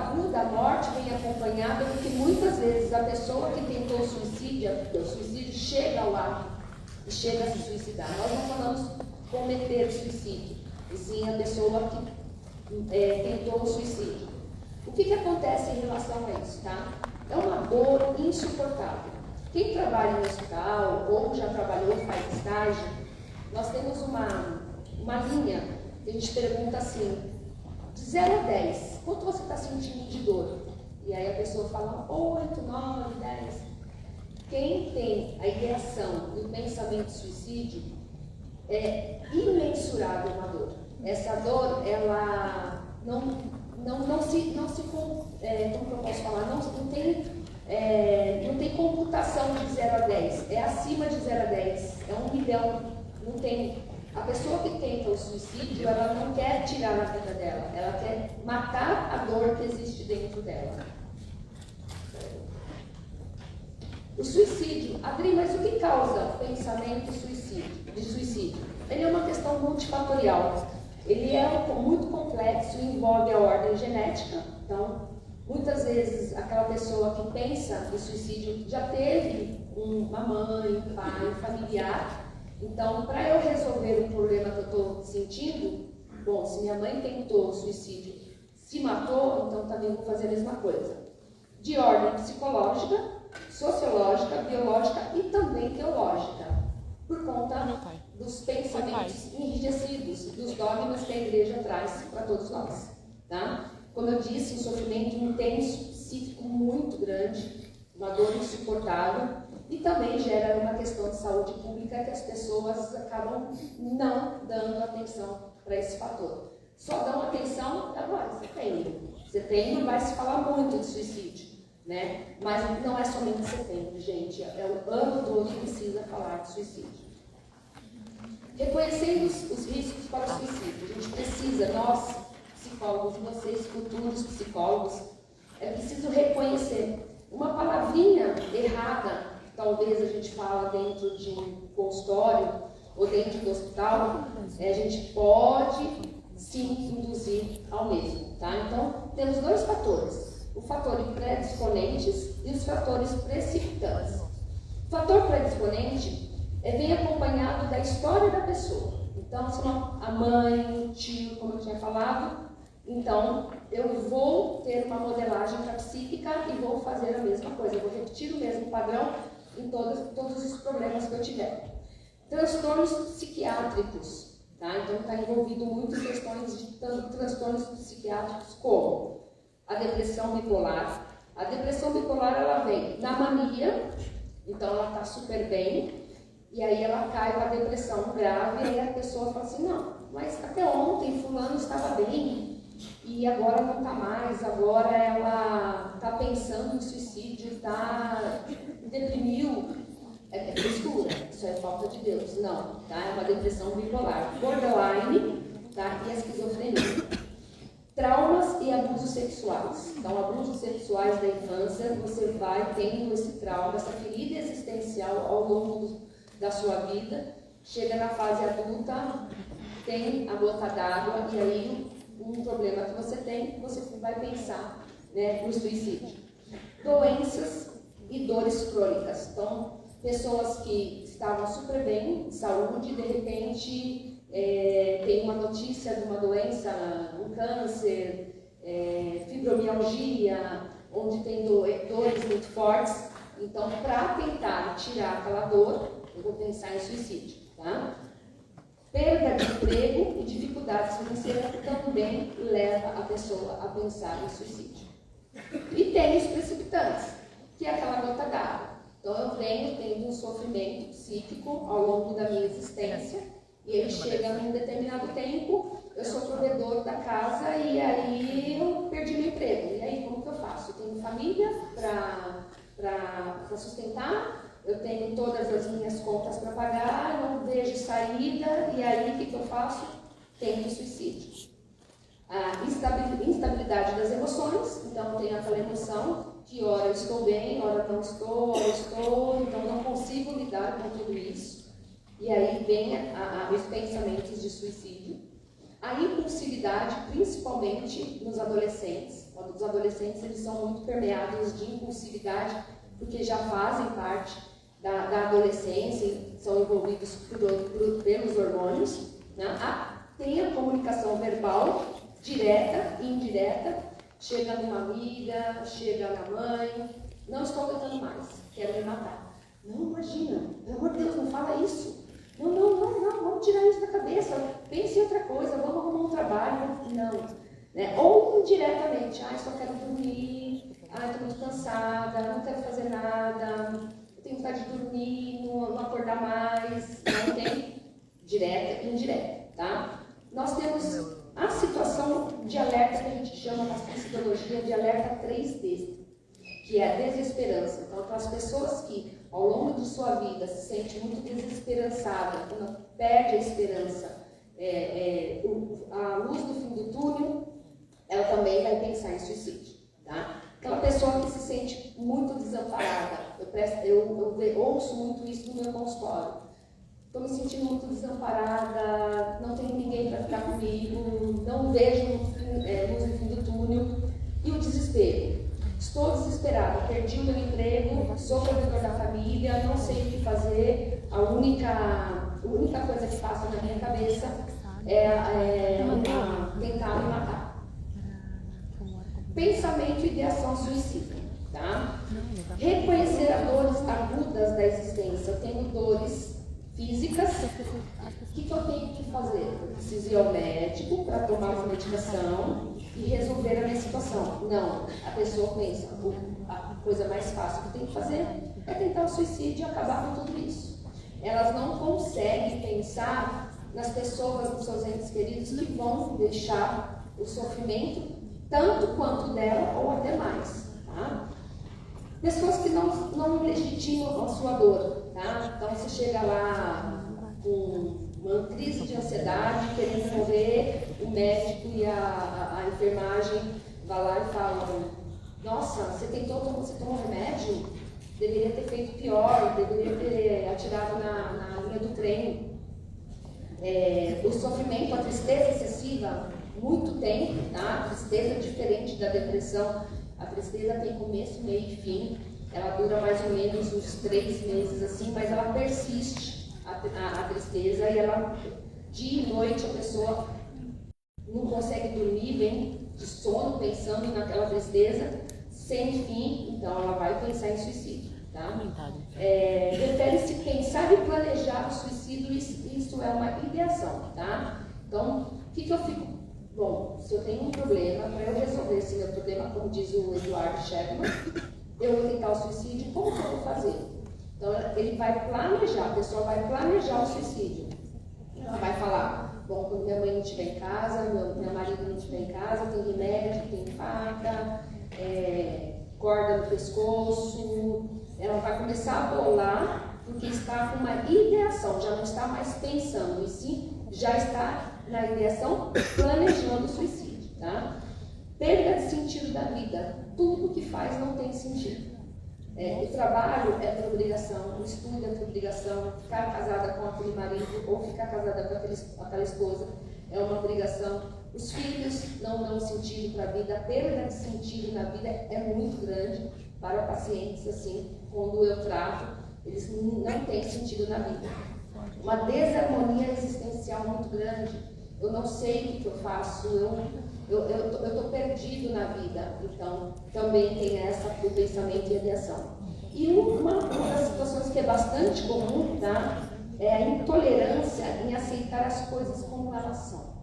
tabu da morte vem acompanhado porque muitas vezes a pessoa que tentou o suicídio chega ao ato e chega a se suicidar. Nós não falamos cometer suicídio, e sim a pessoa que tentou o suicídio. O que acontece em relação a isso, tá? É uma dor insuportável. Quem trabalha no hospital ou já trabalhou, faz estágio, nós temos uma linha que a gente pergunta assim, de 0 a 10, quanto você está sentindo de dor? E aí a pessoa fala 8, 9, 10. Quem tem a ideação e o pensamento de suicídio é imensurável uma dor. Essa dor, ela não se como que eu posso falar? Não tem computação de 0 a 10. É acima de 0 a 10. É 1 milhão. Não tem. A pessoa que tenta o suicídio, ela não quer tirar a vida dela. Ela quer matar a dor que existe dentro dela. O suicídio, Adri, mas o que causa o pensamento de suicídio? Ele é uma questão multifatorial. Ele é muito complexo e envolve a ordem genética. Então, muitas vezes, aquela pessoa que pensa em suicídio já teve uma mãe, um pai, um familiar. Então, para eu resolver o problema que eu estou sentindo, bom, se minha mãe tentou suicídio, se matou, então também vou fazer a mesma coisa. De ordem psicológica, sociológica, biológica e também teológica, por conta dos pensamentos enrijecidos, dos dogmas que a igreja traz para todos nós. Tá? Como eu disse, um sofrimento intenso, psíquico muito grande, uma dor insuportável, e também gera uma questão de saúde pública que as pessoas acabam não dando atenção para esse fator. Só dão atenção agora, setembro vai se falar muito de suicídio, né? Mas não é somente setembro, gente, é o ano todo que precisa falar de suicídio. Reconhecendo os riscos para o suicídio, a gente precisa, nós, psicólogos, vocês, futuros psicólogos, é preciso reconhecer. Uma palavrinha errada, talvez a gente fala dentro de um consultório ou dentro do hospital, a gente pode sim induzir ao mesmo, tá? Então, temos 2 fatores, o fator predisponentes e os fatores precipitantes. O fator predisponente vem acompanhado da história da pessoa. Então, se a mãe, o tio, como eu tinha falado, então eu vou ter uma modelagem psíquica e vou fazer a mesma coisa, eu vou repetir o mesmo padrão em todos os problemas que eu tiver. Transtornos psiquiátricos, tá? Então está envolvido muitas questões de transtornos psiquiátricos como a depressão bipolar. A depressão bipolar ela vem na mania, então ela está super bem, e aí ela cai para a depressão grave, e aí a pessoa fala assim, não, mas até ontem fulano estava bem, e agora não está mais, agora ela está pensando em suicídio, deprimiu. É frescura, isso é falta de Deus. Não, tá? É uma depressão bipolar. Borderline, tá? E a esquizofrenia. Traumas e abusos sexuais. Então, abusos sexuais da infância, você vai tendo esse trauma, essa ferida existencial ao longo da sua vida. Chega na fase adulta, tem a gota d'água, e aí um problema que você tem, você vai pensar, né, no suicídio. Doenças e dores crônicas. Então, pessoas que estavam super bem de saúde, de repente tem uma notícia de uma doença, um câncer, fibromialgia, onde tem dores muito fortes. Então, para tentar tirar aquela dor, eu vou pensar em suicídio, tá? Perda de emprego e dificuldades financeiras também leva a pessoa a pensar em suicídio. E tem os precipitantes, que é aquela gota d'água. Então eu venho tendo um sofrimento psíquico ao longo da minha existência, e ele chega num determinado tempo, eu sou provedor da casa e aí eu perdi meu emprego. E aí como que eu faço? Eu tenho família para sustentar, eu tenho todas as minhas contas para pagar, não vejo saída, e aí o que eu faço? Tento suicídio. A instabilidade das emoções, então eu tenho aquela emoção que ora eu estou bem, ora não estou, ora estou, então não consigo lidar com tudo isso. E aí vem os pensamentos de suicídio. A impulsividade, principalmente nos adolescentes. Os adolescentes, eles são muito permeados de impulsividade, porque já fazem parte da adolescência, são envolvidos pelos hormônios, né? Tem a comunicação verbal, direta e indireta, chega numa amiga, chega na mãe, não estou aguentando mais, quero me matar. Não, imagina, pelo amor de Deus, não fala isso. Não, vamos tirar isso da cabeça, pense em outra coisa, vamos arrumar um trabalho. Não. Né? Ou indiretamente, só quero dormir, estou muito cansada, não quero fazer nada, eu tenho vontade de dormir, não acordar mais. Não tem direta e indireta, tá? Nós temos a situação de alerta que a gente chama na psicologia de alerta 3D, que é a desesperança. Então, para as pessoas que ao longo de sua vida se sente muito desesperançada, quando perde a esperança, a luz do fim do túnel, ela também vai pensar em suicídio, tá? Aquela pessoa que se sente muito desamparada, eu ouço muito isso no meu consultório. Estou me sentindo muito desamparada, não tenho ninguém para ficar comigo, não vejo luz no fim do túnel. E o desespero. Estou desesperada, perdi o meu emprego, sou provedor da família, não sei o que fazer. A única coisa que passa na minha cabeça é tentar me matar. Pensamento, ideação, suicídio. Tá? Reconhecer as dores agudas da existência. Eu tenho dores físicas. O que eu tenho que fazer? Eu preciso ir ao médico para tomar uma medicação e resolver a minha situação. Não, a pessoa pensa, a coisa mais fácil que tem que fazer é tentar o suicídio e acabar com tudo isso. Elas não conseguem pensar nas pessoas, nos seus entes queridos, que vão deixar o sofrimento tanto quanto dela ou até mais. Tá? Pessoas que não legitimam a sua dor. Tá? Então você chega lá com uma crise de ansiedade, querendo morrer, o médico e a enfermagem vai lá e falam: nossa, você tomou remédio? Deveria ter feito pior, deveria ter atirado na linha do trem. O sofrimento, a tristeza excessiva, muito tempo, tá? A tristeza é diferente da depressão. A tristeza tem começo, meio e fim. Ela dura mais ou menos uns 3 meses assim, mas ela persiste, a tristeza, e ela, dia e noite, a pessoa não consegue dormir, vem de sono pensando naquela tristeza, sem fim, então ela vai pensar em suicídio. Tá? Refere-se pensar e planejar o suicídio, isso é uma ideação. Tá? Então, o que eu fico? Bom, se eu tenho um problema, para eu resolver esse meu problema, como diz o Eduardo Sherman, eu vou tentar o suicídio, como que eu vou fazer? Então, ele vai planejar, a pessoa vai planejar o suicídio. Ela vai falar: bom, quando minha mãe não estiver em casa, meu marido não estiver em casa, tem remédio, tem faca, corda no pescoço. Ela vai começar a bolar, porque está com uma ideação, já não está mais pensando, e sim já está na ideação planejando o suicídio. Tá? Perda de sentido da vida. Tudo que faz não tem sentido. O trabalho é por obrigação, o estudo é por obrigação, ficar casada com aquele marido ou ficar casada com aquela esposa é uma obrigação. Os filhos não dão sentido para a vida. A perda de sentido na vida é muito grande para pacientes assim, quando eu trato, eles não têm sentido na vida. Uma desarmonia existencial muito grande. Eu não sei o que eu faço, eu estou perdido na vida. Então, também tem essa do pensamento e ideação. E uma das situações que é bastante comum, tá, é a intolerância em aceitar as coisas como elas são.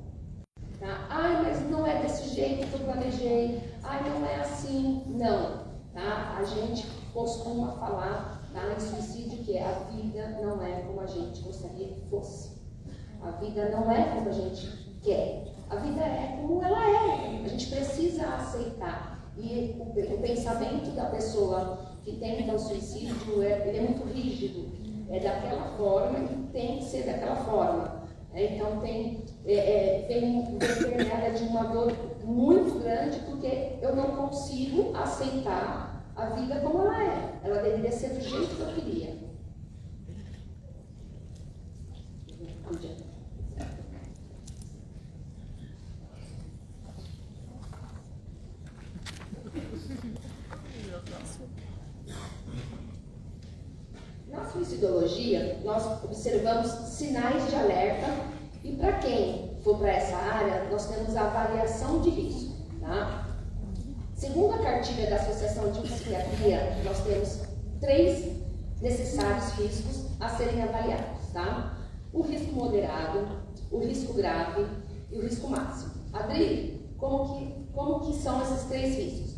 Tá? Mas não é desse jeito que eu planejei. Não é assim. Não. Tá? A gente costuma falar, tá, em suicídio, que a vida não é como a gente gostaria que fosse. A vida não é como a gente quer. A vida é como ela é. A gente precisa aceitar. E o pensamento da pessoa que tenta o suicídio, ele é muito rígido. É daquela forma e tem que ser daquela forma. Então tem permeada de uma dor muito grande, porque eu não consigo aceitar a vida como ela é. Ela deveria ser do jeito que eu queria. suicidologia, nós observamos sinais de alerta e para quem for para essa área, nós temos a avaliação de risco, tá? Segundo a cartilha da Associação de Psiquiatria, nós temos 3 necessários riscos a serem avaliados, tá? O risco moderado, o risco grave e o risco máximo. Adri, como que são esses 3 riscos?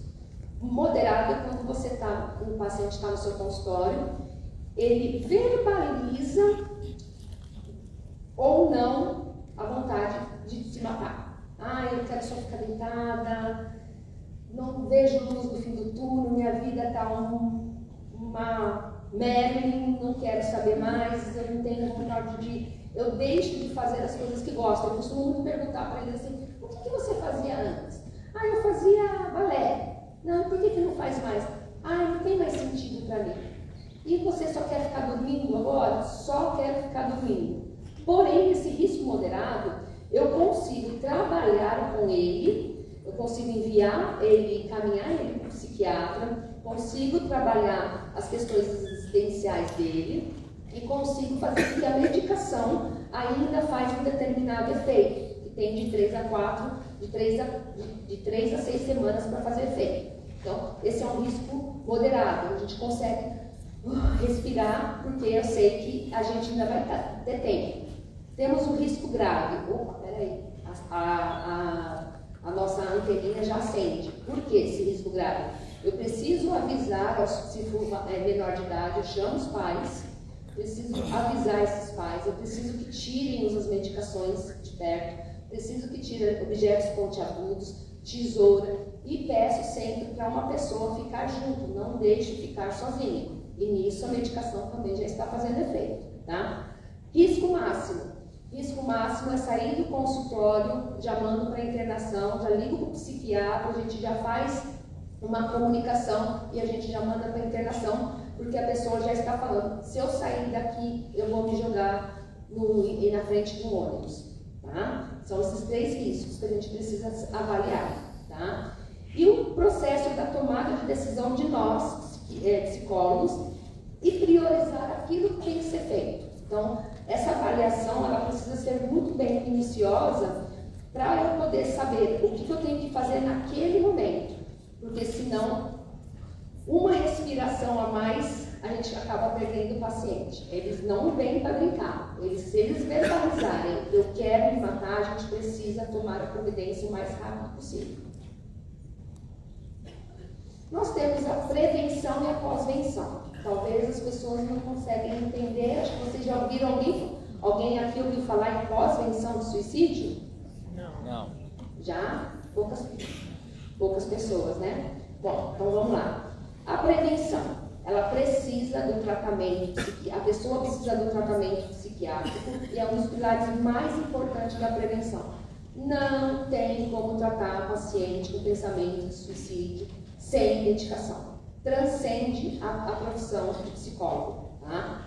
Moderado é quando o paciente está no seu consultório, ele verbaliza ou não a vontade de se matar. Eu quero só ficar deitada, não vejo luz no fim do túnel, minha vida está uma Marilyn, não quero saber mais, eu não tenho vontade eu deixo de fazer as coisas que gosto. Eu costumo muito perguntar para eles assim, o que você fazia antes? Eu fazia balé. Não, por que não faz mais? Não tem mais sentido para mim. E você só quer ficar dormindo agora? Só quero ficar dormindo. Porém, esse risco moderado, eu consigo trabalhar com ele, eu consigo enviar ele, encaminhar ele para o psiquiatra, consigo trabalhar as questões existenciais dele e consigo fazer com que a medicação ainda faz um determinado efeito, que tem de 3 a 6 semanas para fazer efeito. Então, esse é um risco moderado, a gente consegue respirar, porque eu sei que a gente ainda vai ter tempo. Temos o risco grave. Peraí, a nossa anteninha já acende. Por que esse risco grave? Eu preciso avisar, se for menor de idade, eu chamo os pais, preciso avisar esses pais, eu preciso que tirem as medicações de perto, preciso que tirem objetos pontiagudos, tesoura, e peço sempre para uma pessoa ficar junto, não deixe ficar sozinho. E nisso a medicação também já está fazendo efeito, tá? Risco máximo. Risco máximo é sair do consultório, já mando para internação, já ligo para o psiquiatra, a gente já faz uma comunicação e a gente já manda para internação, porque a pessoa já está falando, se eu sair daqui, eu vou me jogar na frente de um ônibus, tá? São esses 3 riscos que a gente precisa avaliar, tá? E o processo da tomada de decisão de nós, psicólogos, e priorizar aquilo que tem que ser feito. Então, essa avaliação, ela precisa ser muito bem minuciosa para eu poder saber o que eu tenho que fazer naquele momento. Porque senão, uma respiração a mais, a gente acaba perdendo o paciente. Eles não vêm para brincar. Se eles verbalizarem, eu quero me matar, a gente precisa tomar a providência o mais rápido possível. Nós temos a prevenção e a pós-venção. Talvez as pessoas não conseguem entender. Acho que vocês já ouviram alguém aqui ouviu falar em pós-venção de suicídio? Não. Já? Poucas pessoas, né? Bom, então vamos lá. A prevenção, ela precisa do tratamento, a pessoa precisa do tratamento psiquiátrico e é um dos pilares mais importantes da prevenção. Não tem como tratar a paciente com pensamento de suicídio sem medicação. Transcende a profissão de psicólogo, tá?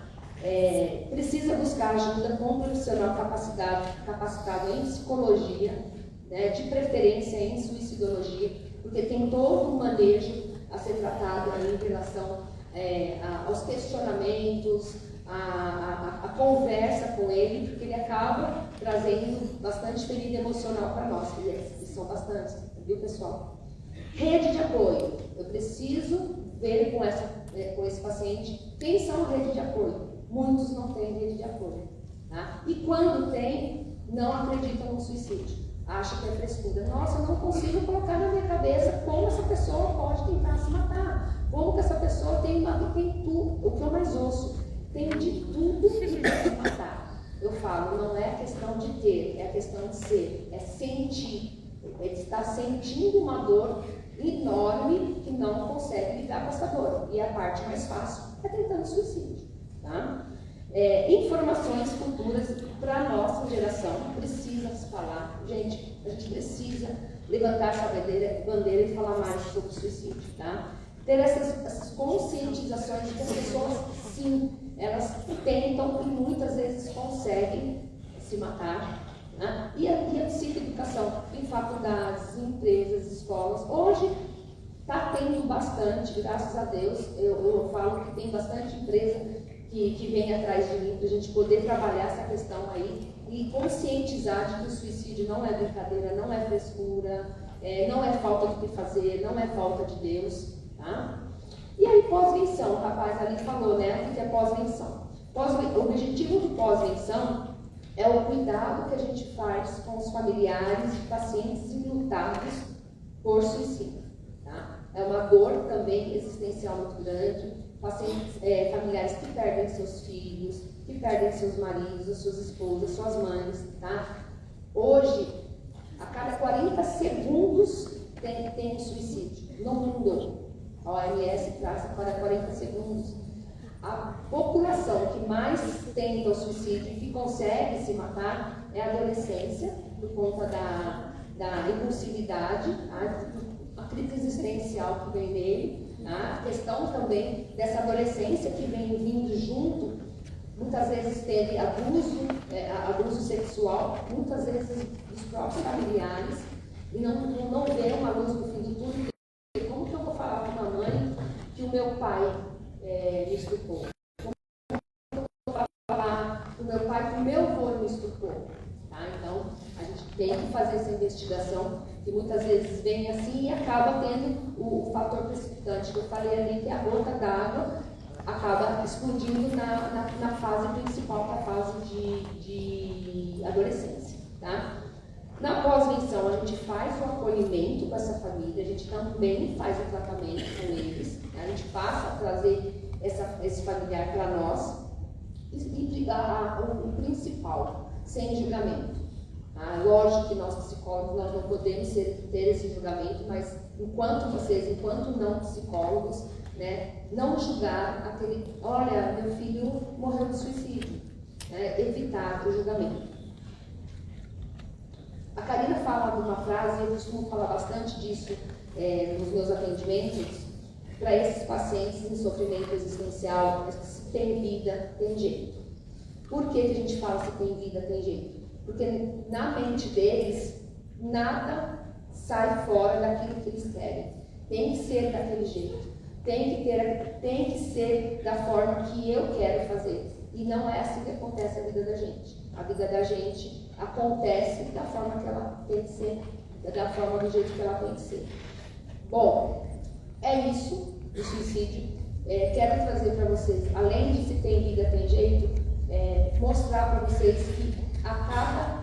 Precisa buscar ajuda com um profissional capacitado em psicologia, né, de preferência em suicidologia, porque tem todo um manejo a ser tratado aí em relação aos questionamentos, a conversa com ele, porque ele acaba trazendo bastante ferida emocional para nós, que são bastantes, viu, pessoal? Rede de apoio. Eu preciso ver com esse paciente quem são a rede de apoio. Muitos não têm rede de apoio, tá? E quando tem, não acreditam no suicídio. Acham que é frescura. Nossa, eu não consigo colocar na minha cabeça como essa pessoa pode tentar se matar. Como que essa pessoa tem tudo, o que eu mais ouço, tem de tudo que quer se matar. Eu falo, não é a questão de ter, é a questão de ser, é sentir. Ele está sentindo uma dor enorme que não consegue lidar com essa dor. E a parte mais fácil é tentando suicídio, tá? Informações futuras para a nossa geração, precisa se falar. Gente, a gente precisa levantar essa bandeira e falar mais sobre o suicídio, tá? Ter essas conscientizações de que as pessoas, sim, elas tentam e muitas vezes conseguem se matar. Né? E a psicoeducação em faculdades, em empresas, escolas. Hoje está tendo bastante, graças a Deus, eu falo que tem bastante empresa que vem atrás de mim, para a gente poder trabalhar essa questão aí e conscientizar de que o suicídio não é brincadeira, não é frescura, não é falta do que fazer, não é falta de Deus, tá? E aí, pós-venção, o rapaz ali falou, né? O que é pós-venção? O objetivo do pós-venção é o cuidado que a gente faz com os familiares de pacientes enlutados por suicídio, tá? É uma dor também existencial muito grande, pacientes, familiares que perdem seus filhos, que perdem seus maridos, suas esposas, suas mães, tá? Hoje, a cada 40 segundos tem um suicídio no mundo. A OMS traz a cada 40 segundos. A população que mais tenta o suicídio e que consegue se matar é a adolescência, por conta da impulsividade, a crise existencial que vem nele, a questão também dessa adolescência que vem vindo junto, muitas vezes teve abuso sexual, muitas vezes dos próprios familiares, e não vê uma luz no fim do túnel. Como que eu vou falar para uma mãe que o meu pai me estupou? Como eu vou falar para o meu pai que o meu avô me estupou? Tá? Então, a gente tem que fazer essa investigação, que muitas vezes vem assim e acaba tendo o fator precipitante que eu falei ali, que é a gota d'água acaba explodindo na fase principal, que é a fase de adolescência. Tá? Na pós-venção, a gente faz o acolhimento com essa família, a gente também faz o tratamento com eles, a gente passa a trazer esse familiar para nós e o principal, sem julgamento. Lógico que nós psicólogos nós não podemos ter esse julgamento, mas enquanto não psicólogos, né, não julgar aquele, olha, meu filho morreu de suicídio, né, evitar o julgamento. A Karina fala de uma frase, eu costumo falar bastante disso nos meus atendimentos, para esses pacientes em sofrimento existencial, se tem vida, tem jeito. Por que a gente fala se tem vida, tem jeito? Porque na mente deles, nada sai fora daquilo que eles querem. Tem que ser daquele jeito. Tem que ser da forma que eu quero fazer. E não é assim que acontece a vida da gente. A vida da gente acontece da forma que ela tem que ser, da forma do jeito que ela tem que ser. Bom, é isso do suicídio. Quero trazer para vocês, além de se tem vida, tem jeito, mostrar para vocês que a cada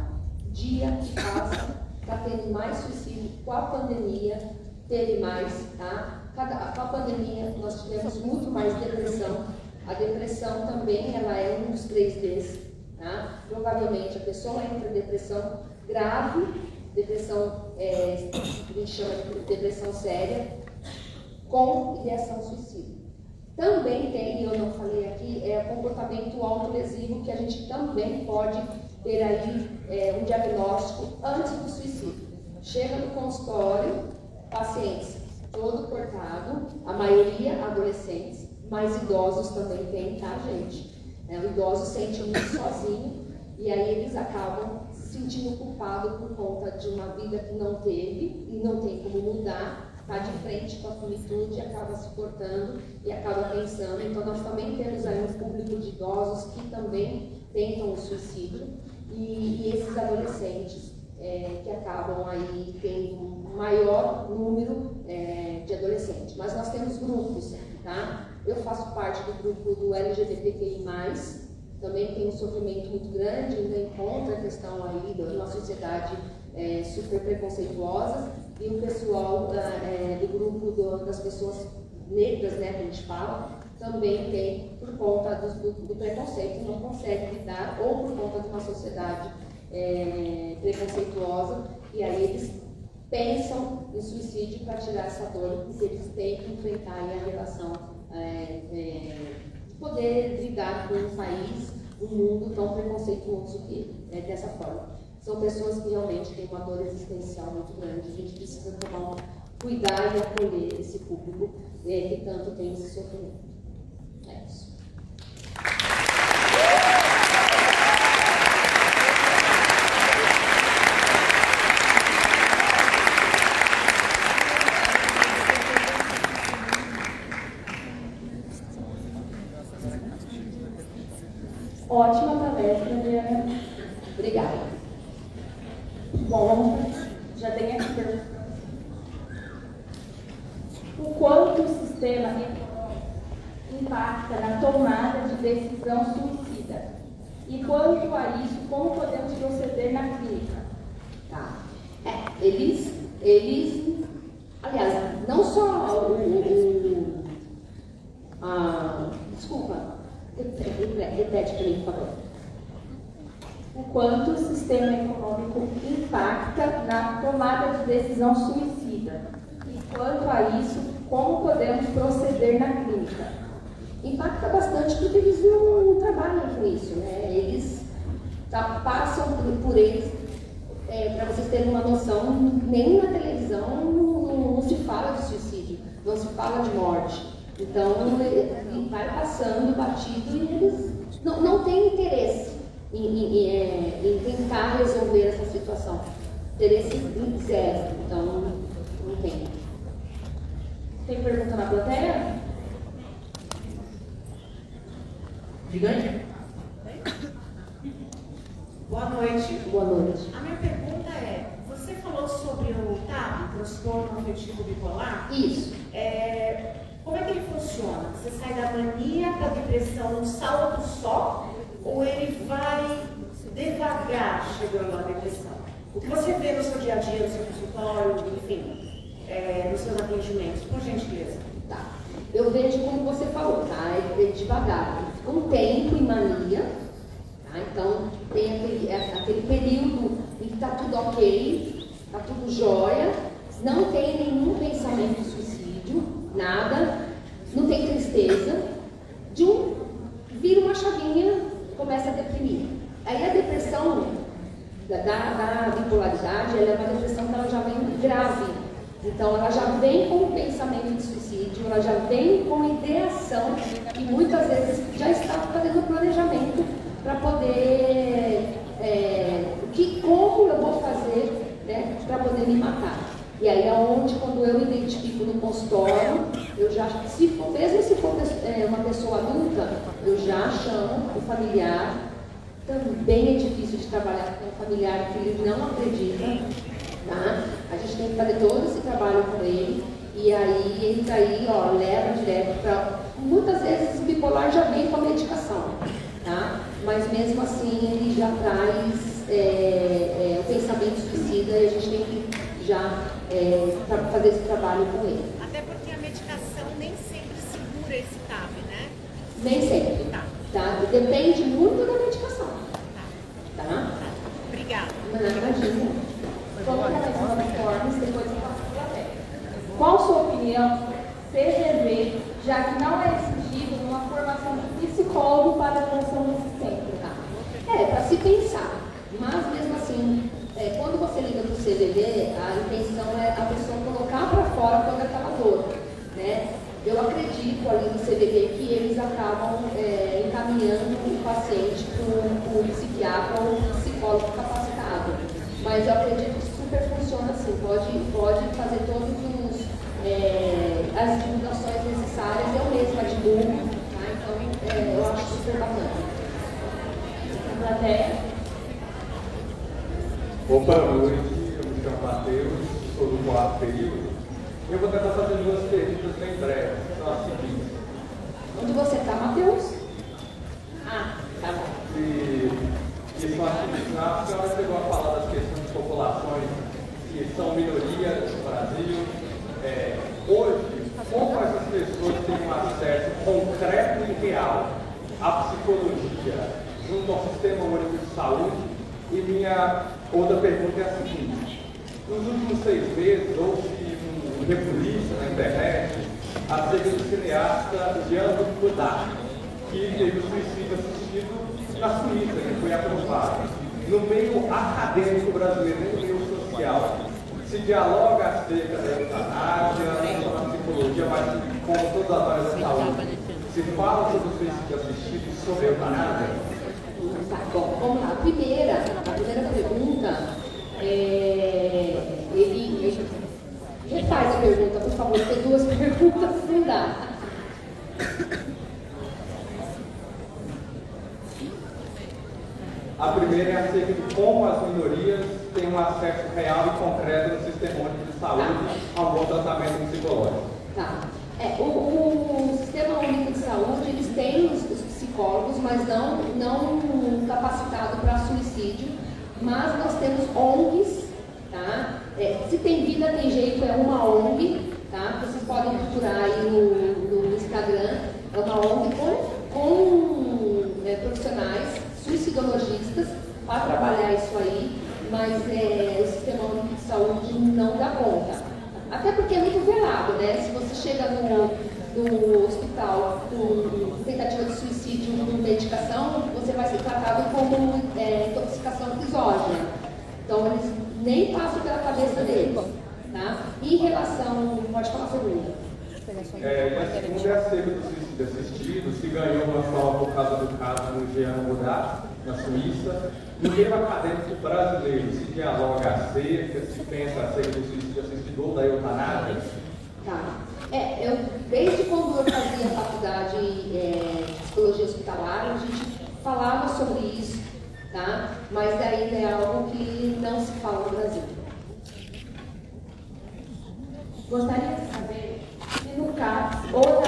dia que passa está tendo mais suicídio. Com a pandemia, teve mais, tá? Com a pandemia, nós tivemos muito mais depressão. A depressão também ela é um dos 3Ds. Tá? Provavelmente a pessoa entra em depressão grave, depressão, a gente chama de depressão séria, com ideação suicida. Também tem, eu não falei aqui, o comportamento autolesivo, que a gente também pode ter aí um diagnóstico antes do suicídio. Chega no consultório, pacientes todo cortado, a maioria adolescentes, mas idosos também tem, tá, gente? O idoso se sente muito sozinho e aí eles acabam se sentindo culpados por conta de uma vida que não teve e não tem como mudar, está de frente com a finitude, acaba se cortando e acaba pensando. Então nós também temos aí um público de idosos que também tentam o suicídio e esses adolescentes que acabam aí tendo um maior número de adolescentes. Mas nós temos grupos, tá? Eu faço parte do grupo do LGBTQI+, também tem um sofrimento muito grande, ainda encontra a questão aí de uma sociedade super preconceituosa, e o pessoal do grupo das pessoas negras, né, que a gente fala, também tem, por conta do preconceito, não consegue lidar, ou por conta de uma sociedade preconceituosa, e aí eles pensam em suicídio para tirar essa dor, porque eles têm que enfrentar aí a relação de poder lidar com um país, um mundo tão preconceituoso dessa forma. São pessoas que realmente têm uma dor existencial muito grande. A gente precisa tomar cuidado e acolher esse público que tanto tem esse sofrimento. É isso. Ótima palestra, Diana. Obrigada. Bom, já tem aqui pergunta. O quanto o sistema impacta na tomada de decisão suicida? E quanto a isso, como podemos proceder na clínica? Tá. Eles, aliás, não só desculpa, repete para mim, por favor. O quanto o sistema econômico impacta na tomada de decisão suicida? E quanto a isso, como podemos proceder na clínica? Impacta bastante porque eles não trabalham com isso, né? Eles passam por eles, para vocês terem uma noção, nem na televisão não se fala de suicídio, não se fala de morte. Então, vai passando batido e eles não têm interesse em tentar resolver essa situação. Interesse zero, então não tem. Tem pergunta na plateia? Gigante? Boa noite. Boa noite. A minha pergunta é, você falou sobre o TAB, transtorno afetivo bipolar? Isso. Como é que ele funciona? Você sai da mania para a depressão num salto só? Ou ele vai devagar chegando à depressão? O que você vê no seu dia a dia, no seu consultório, enfim, nos seus atendimentos, por gentileza? Tá. Eu vejo como você falou, tá? É devagar. Fica um tempo em mania, tá? Então tem aquele período em que está tudo ok, está tudo jóia, não tem nenhum pensamento de suicídio, nada, não tem tristeza, vira uma chavinha, começa a deprimir. Aí a depressão da bipolaridade, ela é uma depressão que ela já vem grave. Então ela já vem com o pensamento de suicídio, ela já vem com ideação e muitas vezes já está fazendo o planejamento para poder, como eu vou fazer, né, para poder me matar. E aí é onde, quando eu identifico no consultório, eu já, mesmo se for uma pessoa adulta, eu já chamo o familiar. Também é difícil de trabalhar com um familiar que ele não acredita, tá? A gente tem que fazer todo esse trabalho com ele, e aí ele tá aí, leva direto para... Muitas vezes o bipolar já vem com a medicação, tá? Mas mesmo assim ele já traz o pensamento suicida, e a gente tem que já fazer esse trabalho com ele. Até porque a medicação nem sempre segura esse TAB, né? Nem sempre. Tá? Depende muito da medicação. Tá? Obrigada. Imagina. Vamos começar as formas, depois eu passo para a plateia. Qual sua opinião, CGV, já que não é exigido uma formação de psicólogo para a atuação nesse centro? Tá? Para se pensar. Mas mesmo assim, quando você liga para o CVV, a intenção é a pessoa colocar para fora toda aquela dor, né? Eu acredito ali no CVV que eles acabam encaminhando o paciente para o psiquiatra ou um psicólogo capacitado. Mas eu acredito que super funciona assim, pode fazer todas as divulgações necessárias, eu mesma divulgo, tá? Então eu acho super bacana. Plateia. Boa noite, eu me chamo Matheus, sou do quarto período. Eu vou tentar fazer duas perguntas bem breves. São as seguintes. Onde você está, Matheus? Tá bom. E são as seguintes. A senhora chegou a falar das questões de populações que são minoria no Brasil. Hoje, como essas pessoas têm um acesso concreto e real à psicologia junto ao Sistema Único de Saúde? E minha outra pergunta é a seguinte. Nos últimos 6 meses, houve um rebuliço na internet acerca do cineasta Jean Godard, que teve o suicídio assistido na Suíça, que foi aprovado. No meio acadêmico brasileiro, no meio social, se dialoga acerca da eutanásia, sobre a psicologia, mas como todas as áreas da saúde, se fala sobre o suicídio assistido e sobre a eutanásia? Tá bom, vamos lá. A primeira pergunta, ele refaz a pergunta, por favor, tem 2 perguntas, não dá. primeira é acerca de como as minorias têm um acesso real e concreto no Sistema Único de Saúde ao bom tratamento psicológico. Tá. O Sistema Único de Saúde, eles têm os psicólogos, mas não capacitados para suicídio, mas nós temos ONGs, tá? Se tem vida, tem jeito, é uma ONG, tá? Vocês podem procurar aí no Instagram, é uma ONG com profissionais suicidologistas para trabalhar isso aí, mas o Sistema Único de Saúde não dá conta. Até porque é muito velado, né? Se você chega no hospital com tentativa de suicídio com medicação, você vai ser tratado como intoxicação exógena. Então, eles nem passam pela cabeça deles, tá? Em relação... Pode falar, segunda. A segunda é acerca do suicídio assistido, se ganhou uma prova por causa do caso no Jean Moudat, na Suíça. No meio acadêmico brasileiro, se dialoga acerca, se pensa acerca do suicídio assistido ou da eutanásia? Tá. Desde quando eu fazia faculdade de psicologia hospitalar, a gente falava sobre isso, tá? Mas ainda é algo que não se fala no Brasil. Gostaria de saber se no CAPS ou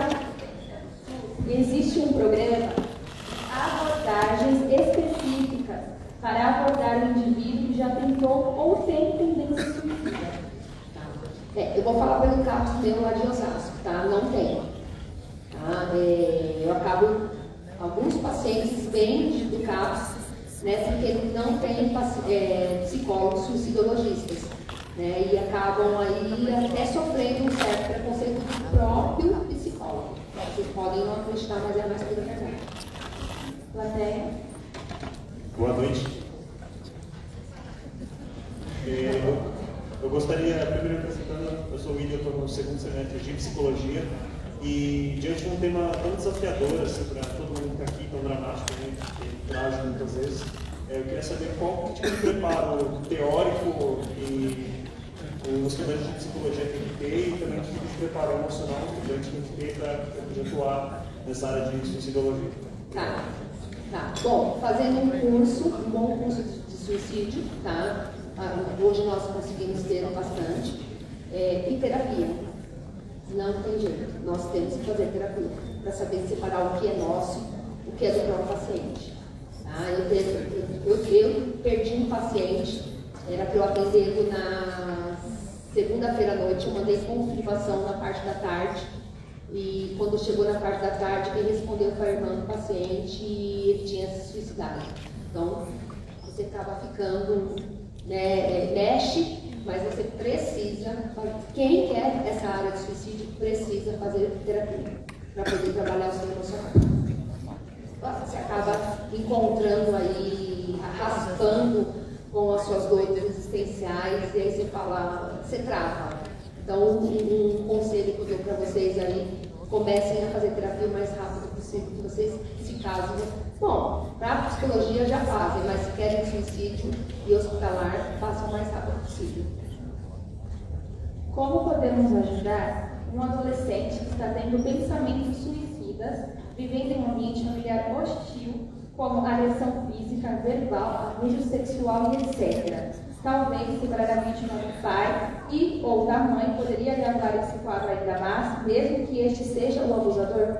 existe um programa abordagens específicas para abordar o indivíduo que já tentou ou tem tendência suicida. Eu vou falar pelo CAPS meu lá de Osasco, tá? Não tem. Tá? Eu acabo, alguns pacientes vêm do CAPS, né, porque não tem psicólogos suicidologistas, né, e acabam aí até sofrendo um certo preconceito do próprio psicólogo. Vocês podem não acreditar, mas é mais pura verdade. Plateia. Boa noite. Eu gostaria, primeiro apresentando, eu sou o William, eu estou no segundo semestre de psicologia e diante de um tema tão desafiador assim, para todo mundo que está aqui, tão dramático, né, que traz muitas vezes, eu queria saber qual tipo de preparo teórico e o estudante de psicologia tem que ter e também que tipo de preparo emocional o estudante tem que ter para poder atuar nessa área de suicidologia. Tá. Bom, fazendo um bom curso de suicídio, tá? Hoje nós conseguimos ter bastante. E terapia. Não tem jeito. Nós temos que fazer terapia para saber separar o que é nosso, o que é do próprio paciente. Tá? Eu perdi um paciente, era para eu atendê-lo na segunda-feira à noite, eu mandei confirmação na parte da tarde. E quando chegou na parte da tarde, quem respondeu foi a irmã do paciente e ele tinha se suicidado. Então, você acaba ficando, né, mexe, mas você precisa, quem quer essa área de suicídio, precisa fazer terapia para poder trabalhar o seu emocional. Você acaba encontrando aí, raspando com as suas dores existenciais, e aí você fala, você trava. Então, um conselho que eu dou para vocês aí, comecem a fazer terapia o mais rápido possível, que vocês, se caso, bom, para a psicologia já fazem, mas se querem suicídio e hospitalar, façam o mais rápido possível. Como podemos ajudar um adolescente que está tendo pensamentos suicidas, vivendo em um ambiente familiar hostil, como agressão física, verbal, abuso sexual e etc.? Talvez, separadamente, o nome do pai e ou da mãe poderia agravar esse quadro ainda mais, mesmo que este seja o abusador?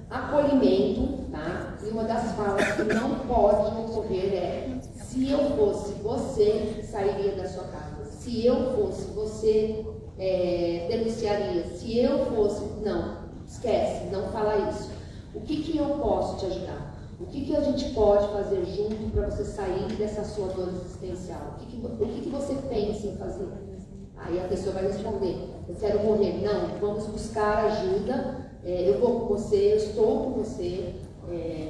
Acolhimento, tá? E uma das falas que não pode ocorrer é: se eu fosse você, sairia da sua casa. Se eu fosse você, denunciaria. Se eu fosse... Não, esquece, não fala isso. O que eu posso te ajudar? O que a gente pode fazer junto para você sair dessa sua dor existencial? O que você pensa em fazer? Aí a pessoa vai responder: eu quero morrer. Não, vamos buscar ajuda, eu vou com você, eu estou com você,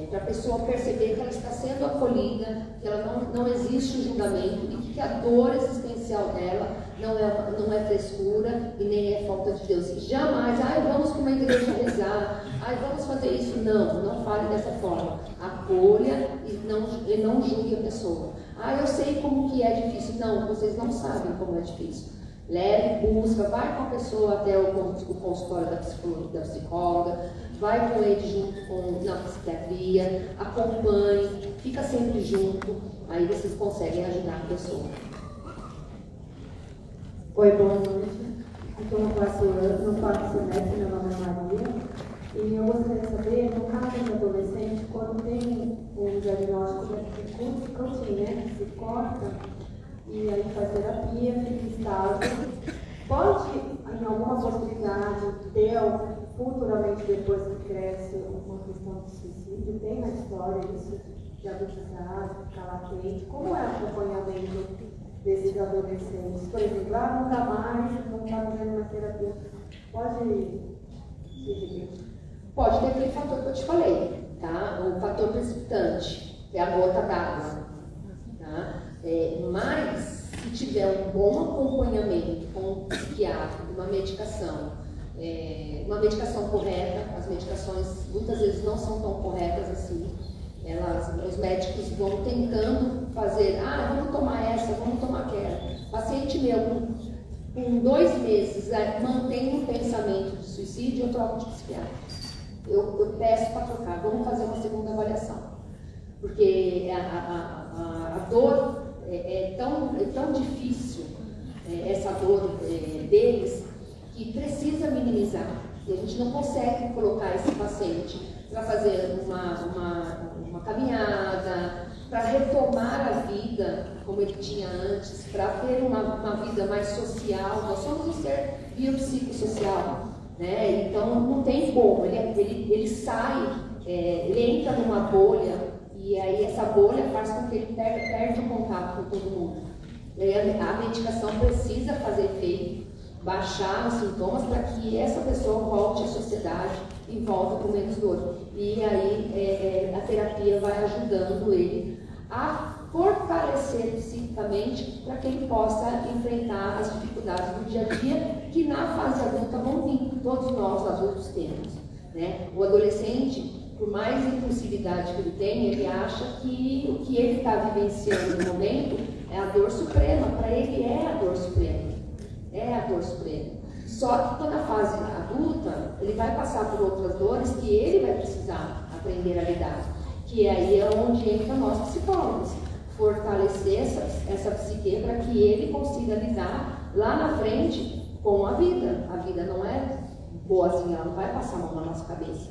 para a pessoa perceber que ela está sendo acolhida, que ela não existe um julgamento e que a dor existencial dela não é frescura e nem é falta de Deus. Jamais, vamos para uma igreja rezar, vamos fazer isso. Não fale dessa forma. Acolha e não julgue a pessoa. Eu sei como que é difícil. Não, vocês não sabem como é difícil. Leve, busca, vai com a pessoa até o consultório da psicóloga, vai com ele junto na psiquiatria, acompanhe, fica sempre junto, aí vocês conseguem ajudar a pessoa. Oi, boa noite. Estou no quarto semestre, meu nome é Maria. E eu gostaria de saber, no caso do adolescente, quando tem um diagnóstico de câncer, né, que se corta, e aí faz terapia, fica estável, pode, em alguma possibilidade, ter futuramente, depois que cresce, uma questão de suicídio? Tem na história isso de adultizar, de ficar latente? Como é o acompanhamento desses adolescentes? Por exemplo, nunca mais, não está fazendo uma terapia. Pode se Pode ter aquele fator que eu te falei, tá? O fator precipitante, que é a gota d'água, tá? Mas, se tiver um bom acompanhamento com o psiquiatra, uma medicação correta, as medicações muitas vezes não são tão corretas assim, os médicos vão tentando fazer, vamos tomar essa, vamos tomar aquela. Paciente meu, com 2 meses, mantém um pensamento de suicídio, eu troco de psiquiatra. Eu peço para trocar, vamos fazer uma segunda avaliação. Porque a dor é tão difícil, essa dor deles, que precisa minimizar. E a gente não consegue colocar esse paciente para fazer uma caminhada, para retomar a vida como ele tinha antes, para ter uma vida mais social. Nós somos um ser biopsicossocial, né? Então não tem como, ele sai, ele entra numa bolha, e aí essa bolha faz com que ele perde o contato com todo mundo. E aí a medicação precisa fazer efeito, baixar os sintomas para que essa pessoa volte à sociedade e volte com menos dor. E aí a terapia vai ajudando ele a fortalecer psiquicamente para que ele possa enfrentar as dificuldades do dia a dia que na fase adulta vão vir, todos nós adultos temos, né? O adolescente, por mais impulsividade que ele tem, ele acha que o que ele está vivenciando no momento é a dor suprema. Para ele é a dor suprema. É a dor suprema. Só que quando a fase adulta, ele vai passar por outras dores que ele vai precisar aprender a lidar. Que aí é onde entra nós psicólogos. Fortalecer essa psique para que ele consiga lidar lá na frente com a vida. A vida não é boazinha, ela não vai passar a mão na nossa cabeça.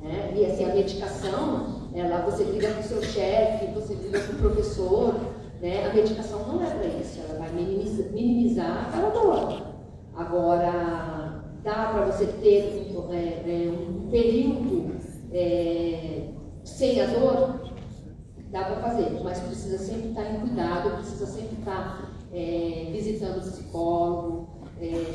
Né? E assim, a medicação, você briga com o seu chefe, você briga com o professor, né? A medicação não é para isso, ela vai minimizar aquela dor. Agora, dá para você ter um período sem a dor? Dá para fazer, mas precisa sempre estar em cuidado, precisa sempre estar visitando o psicólogo,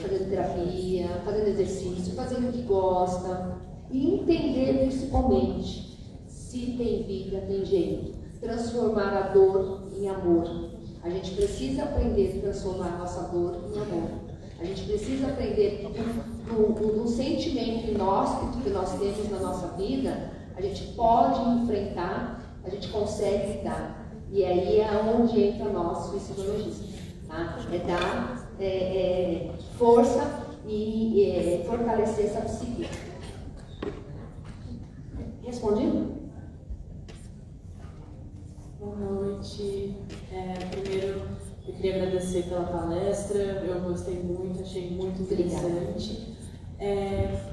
fazendo terapia, fazendo exercício, fazendo o que gosta, e entender principalmente se tem vida, tem jeito. Transformar a dor em amor. A gente precisa aprender a transformar a nossa dor em amor. A gente precisa aprender um sentimento inóspito que nós temos na nossa vida, a gente pode enfrentar, a gente consegue lidar. E aí é onde entra nós, suicidologistas. Tá? Dar força e fortalecer essa psique. Respondi? Boa noite. Primeiro, eu queria agradecer pela palestra, eu gostei muito, achei muito interessante.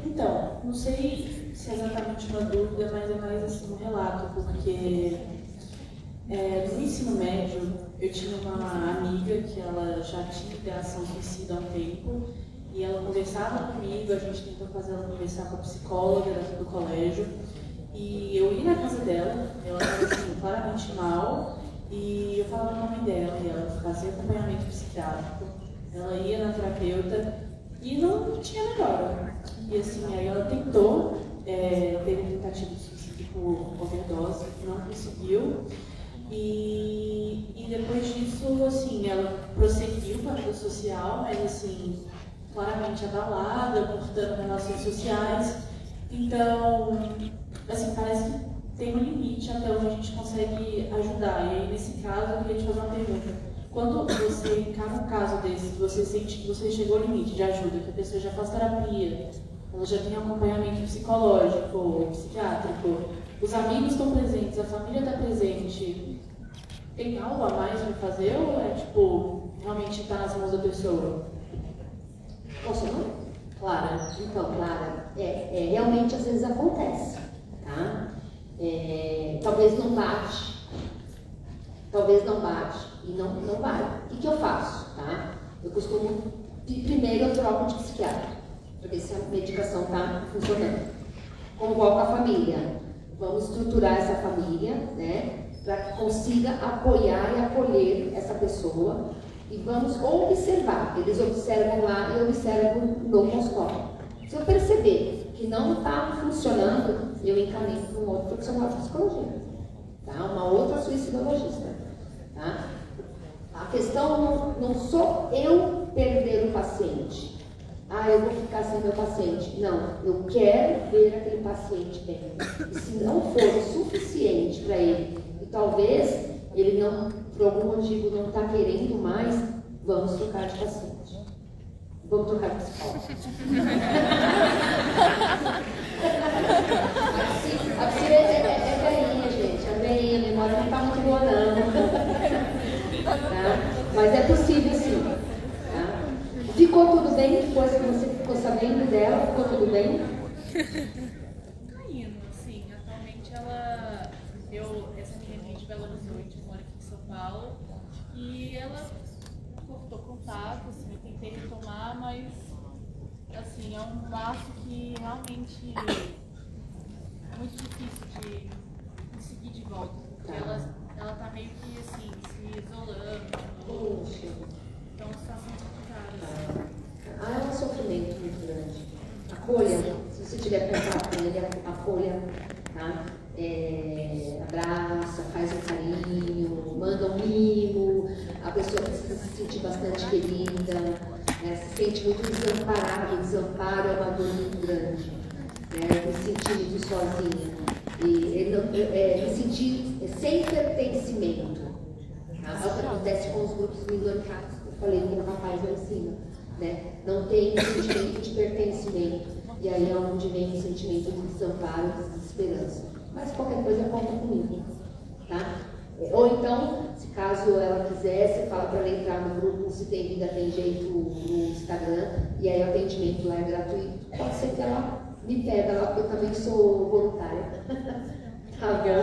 Então, não sei se é exatamente uma dúvida, mas é mais assim um relato, porque no ensino médio eu tinha uma amiga que ela já tinha ideação suicida há um tempo, e ela conversava comigo, a gente tentou fazer ela conversar com a psicóloga do colégio. E eu ia na casa dela, ela estava assim, claramente mal, e eu falava o nome dela, e ela fazia acompanhamento psiquiátrico, ela ia na terapeuta e não tinha melhora. E assim, aí ela tentou, teve tentativa de suicídio por overdose, não conseguiu, e depois disso, assim, ela prosseguiu com a vida social, mas assim, claramente abalada, cortando relações sociais. Então, assim, parece que tem um limite até onde a gente consegue ajudar. E aí, nesse caso, eu queria te fazer uma pergunta. quando você encara um caso desse, você sente que você chegou ao limite de ajuda, que a pessoa já faz terapia, ela já tem acompanhamento psicológico, psiquiátrico, os amigos estão presentes, a família está presente, tem algo a mais para fazer ou é tipo, realmente está nas mãos da pessoa? Posso não? Clara, então, Clara, realmente às vezes acontece, tá? Talvez não bate e não vai. O que eu faço, tá? Eu costumo, primeiro eu troco de psiquiatra, para ver se a medicação está funcionando. Convoco a família, vamos estruturar essa família, né? Para que consiga apoiar e acolher essa pessoa e vamos observar. Eles observam lá e eu observo no consultório. Se eu perceber que não está funcionando, eu encaminho para um outro profissional de psicologia, tá? Uma outra suicidologista, tá? A questão não sou eu perder o paciente. Eu vou ficar sem meu paciente. Não, eu quero ver aquele paciente bem. E se não for o suficiente para ele, e talvez ele não, por algum motivo, não está querendo mais, vamos trocar de paciente. Vamos trocar de psicólogo. A Priscila é velhinha, gente. É velhinha, a memória não está muito boa, não. Tá? Mas é possível, sim. Tá? Ficou tudo bem depois que você ficou sabendo dela? Ficou tudo bem? Tá indo, assim. Atualmente essa minha amiga de Belo Horizonte, mora aqui em São Paulo, e ela cortou contato, assim, eu tentei retomar, mas assim, é um laço que realmente é muito difícil de conseguir de volta, porque ela tá meio que assim, se isolando. Puxa. Então a situação é complicada. É um sofrimento muito grande. Acolha, se você tiver contato com ele, acolha, tá? Abraça, faz um carinho, manda um mimo, a pessoa precisa se sentir bastante querida, né? Se sente muito desamparado, desamparo é uma dor muito grande, né? Me sentir muito sozinha, e me sentir sem pertencimento, tá? É o que acontece com os grupos minoritários, eu falei com o rapaz lá em cima, né? Não tem um sentimento de pertencimento, e aí é onde vem o sentimento de desamparo, de desesperança. Mas qualquer coisa conta comigo, tá? Ou então, se caso ela quiser, você fala para ela entrar no grupo Se Tem Vida Tem Jeito no Instagram, e aí o atendimento lá é gratuito. Pode ser que ela me pega lá, porque eu também sou voluntária. Tá bom?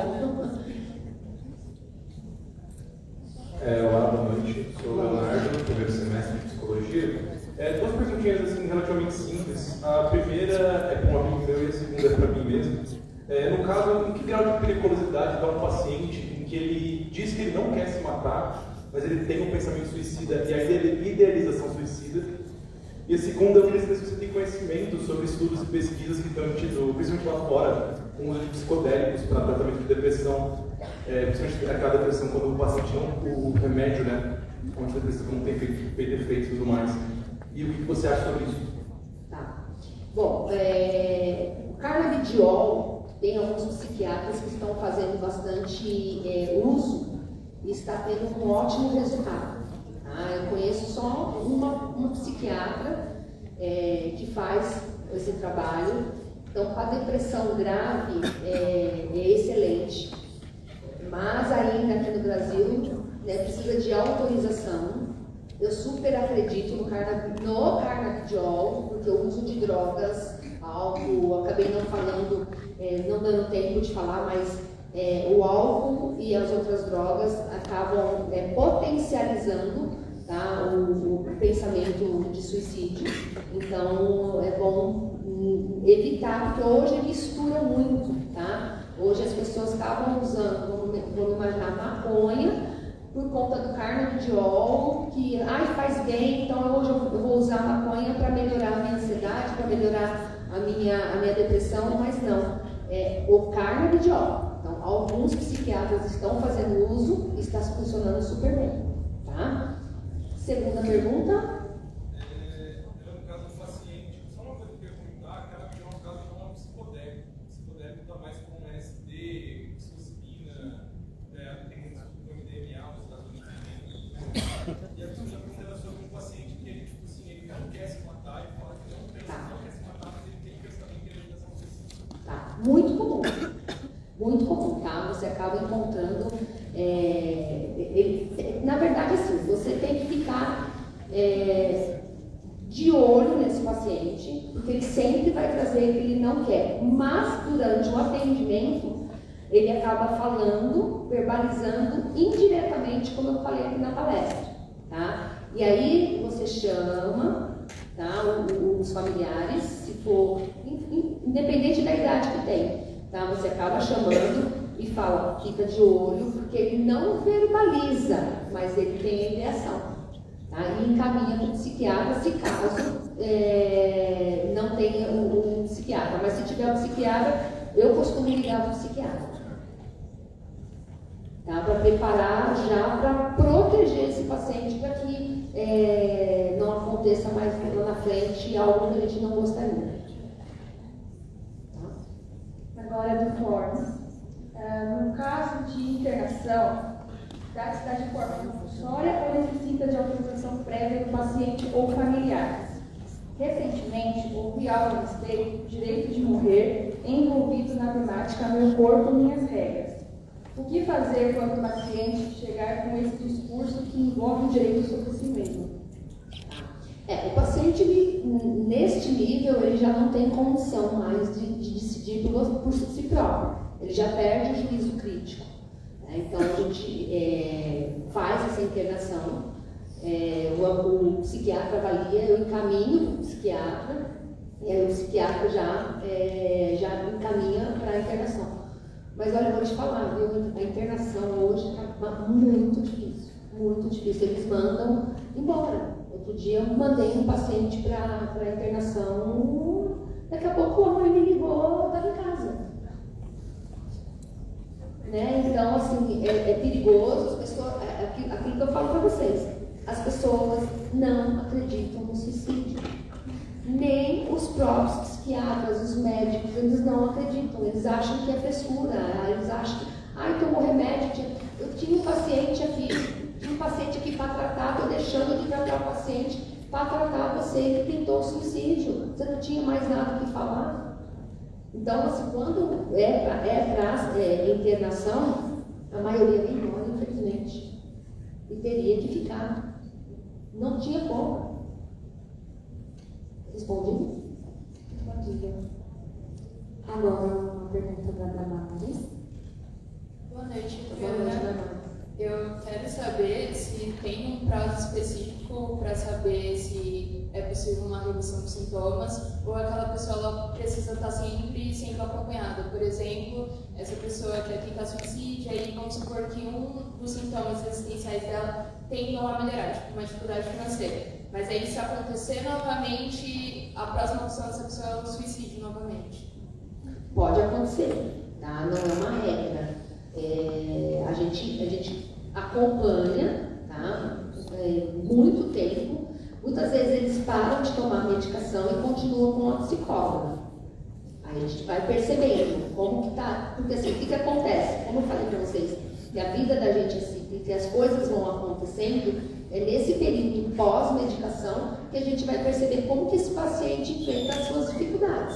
Olá, boa noite. Sou o Leonardo, primeiro semestre de Psicologia. Duas perguntinhas assim, relativamente simples. A primeira é para um amigo meu e a segunda é para mim mesmo. No caso, em que grau de periculosidade dá um paciente em que ele diz que ele não quer se matar, mas ele tem um pensamento suicida e a idealização suicida? E a segunda, eu queria saber se você tem conhecimento sobre estudos e pesquisas que estão tido, principalmente lá fora, com o uso de psicodélicos para tratamento de depressão, principalmente aquela depressão quando o paciente não o remédio, né? Onde a depressão não tem feito efeitos e tudo mais. E o que você acha sobre isso? Tá. Bom, o carnabidiol, tem alguns psiquiatras que estão fazendo bastante uso e está tendo um ótimo resultado. Tá? Eu conheço só uma psiquiatra que faz esse trabalho. Então, para depressão grave, é excelente. Mas ainda aqui no Brasil, né, precisa de autorização. Eu super acredito no carnabidiol, porque o uso de drogas, álcool, acabei não falando, não dando tempo de falar, mas o álcool e as outras drogas acabam potencializando, tá, o pensamento de suicídio. Então é bom evitar, porque hoje mistura muito, tá? Hoje as pessoas acabam usando, vamos imaginar, maconha, por conta do carnabidiol, que faz bem, então hoje eu vou usar maconha para melhorar a minha ansiedade, para melhorar a minha depressão, mas não, o carnabidiol. Então, alguns psiquiatras estão fazendo uso e está funcionando super bem, tá? Segunda pergunta. No caso do paciente, só uma coisa que eu ia perguntar, carnabidiol no caso não é um psicodélico. O psicodélico está mais com LSD, psilocibina, tem muito MDMA nos Estados Unidos. muito comum, tá? Você acaba encontrando, na verdade, assim, você tem que ficar de olho nesse paciente, porque ele sempre vai trazer o que ele não quer, mas durante o atendimento, ele acaba falando, verbalizando indiretamente, como eu falei aqui na palestra, tá? E aí você chama, tá, os familiares, se for, independente da idade que tem, tá? Você acaba chamando e fala, fica de olho, porque ele não verbaliza, mas ele tem a ideação, tá? E encaminha para o psiquiatra, se caso não tenha um psiquiatra, mas se tiver um psiquiatra, eu costumo ligar para o psiquiatra. Tá? Para preparar já para proteger esse paciente para que não aconteça mais lá na frente algo que a gente não gostaria. Tá? Agora do Forms. No caso de internação, dá-se de forma compulsória ou necessita de autorização prévia do paciente ou familiares? Recentemente, houve algo a respeito do direito de morrer envolvido na temática Meu Corpo, Minhas Regras. O que fazer quando o paciente chegar com esse discurso que envolve o direito sobre si mesmo? O paciente, neste nível, ele já não tem condição mais de decidir por si próprio. Ele já perde o juízo crítico. Então, a gente faz essa internação, o psiquiatra avalia, eu encaminho para o psiquiatra, e aí o psiquiatra já encaminha para a internação. Mas olha, eu vou te falar, viu? A internação hoje está muito difícil, muito difícil. Eles mandam embora. Outro dia eu mandei um paciente para a internação, daqui a pouco a mãe me ligou, estava em casa. Né? Então, assim, é perigoso, as pessoas, aquilo que eu falo para vocês, as pessoas não acreditam no suicídio. Nem os próprios psiquiatras, os médicos, eles não acreditam, eles acham que é frescura, eles acham que, tomou remédio, eu tinha um paciente aqui para tratar, estou deixando de tratar o paciente para tratar você que tentou suicídio, você não tinha mais nada que falar. Então, assim, quando para internação, a maioria vem embora, infelizmente, e teria que ficar, não tinha como. Respondi? Respondi. Agora, uma pergunta da Damares. Boa noite, Ana. Eu quero saber se tem um prazo específico para saber se é possível uma remissão dos sintomas ou aquela pessoa ela precisa estar sempre sendo acompanhada. Por exemplo, essa pessoa quer tentar suicídio, aí vamos supor que um dos sintomas existenciais dela tendam a melhorar, tipo uma dificuldade financeira. Mas aí, se acontecer novamente, a próxima opção dessa pessoa é o suicídio novamente. Pode acontecer, tá? Não é uma regra. A gente acompanha, tá? Muito tempo. Muitas vezes eles param de tomar medicação e continuam com a psicóloga. Aí a gente vai percebendo como que tá. Porque assim, o que acontece? Como eu falei para vocês, que a vida da gente assim, que as coisas vão acontecendo. É nesse período pós-medicação que a gente vai perceber como que esse paciente enfrenta as suas dificuldades.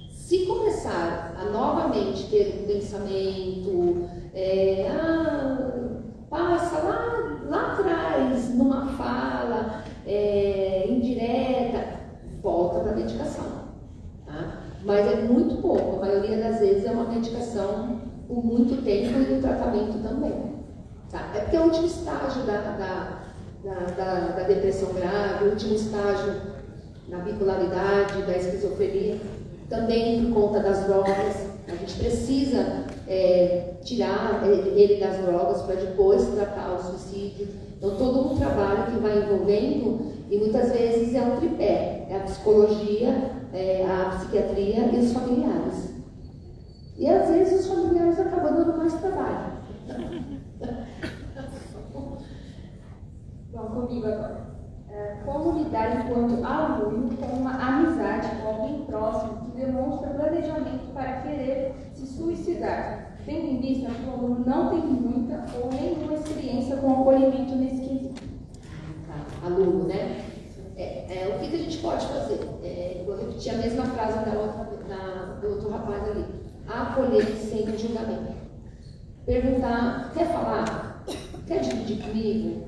Se começar a novamente ter um pensamento, passa lá atrás, numa fala indireta, volta para a medicação. Tá? Mas é muito pouco, a maioria das vezes é uma medicação por muito tempo e o tratamento também. Tá? É porque é o último estágio da depressão grave, o último estágio da bipolaridade, da esquizofrenia, também por conta das drogas. A gente precisa tirar ele das drogas para depois tratar o suicídio. Então, todo um trabalho que vai envolvendo, e muitas vezes é um tripé, é a psicologia, a psiquiatria e os familiares. E às vezes os familiares acabam dando mais trabalho. Bom, comigo agora. Como lidar enquanto aluno com uma amizade com alguém próximo que demonstra planejamento para querer se suicidar, tendo em vista que o aluno não tem muita ou nenhuma experiência com acolhimento nesse quesito? Aluno, né? O que a gente pode fazer? Vou repetir a mesma frase do outro rapaz ali. Acolher sem julgamento. perguntar, quer falar? Quer dividir comigo?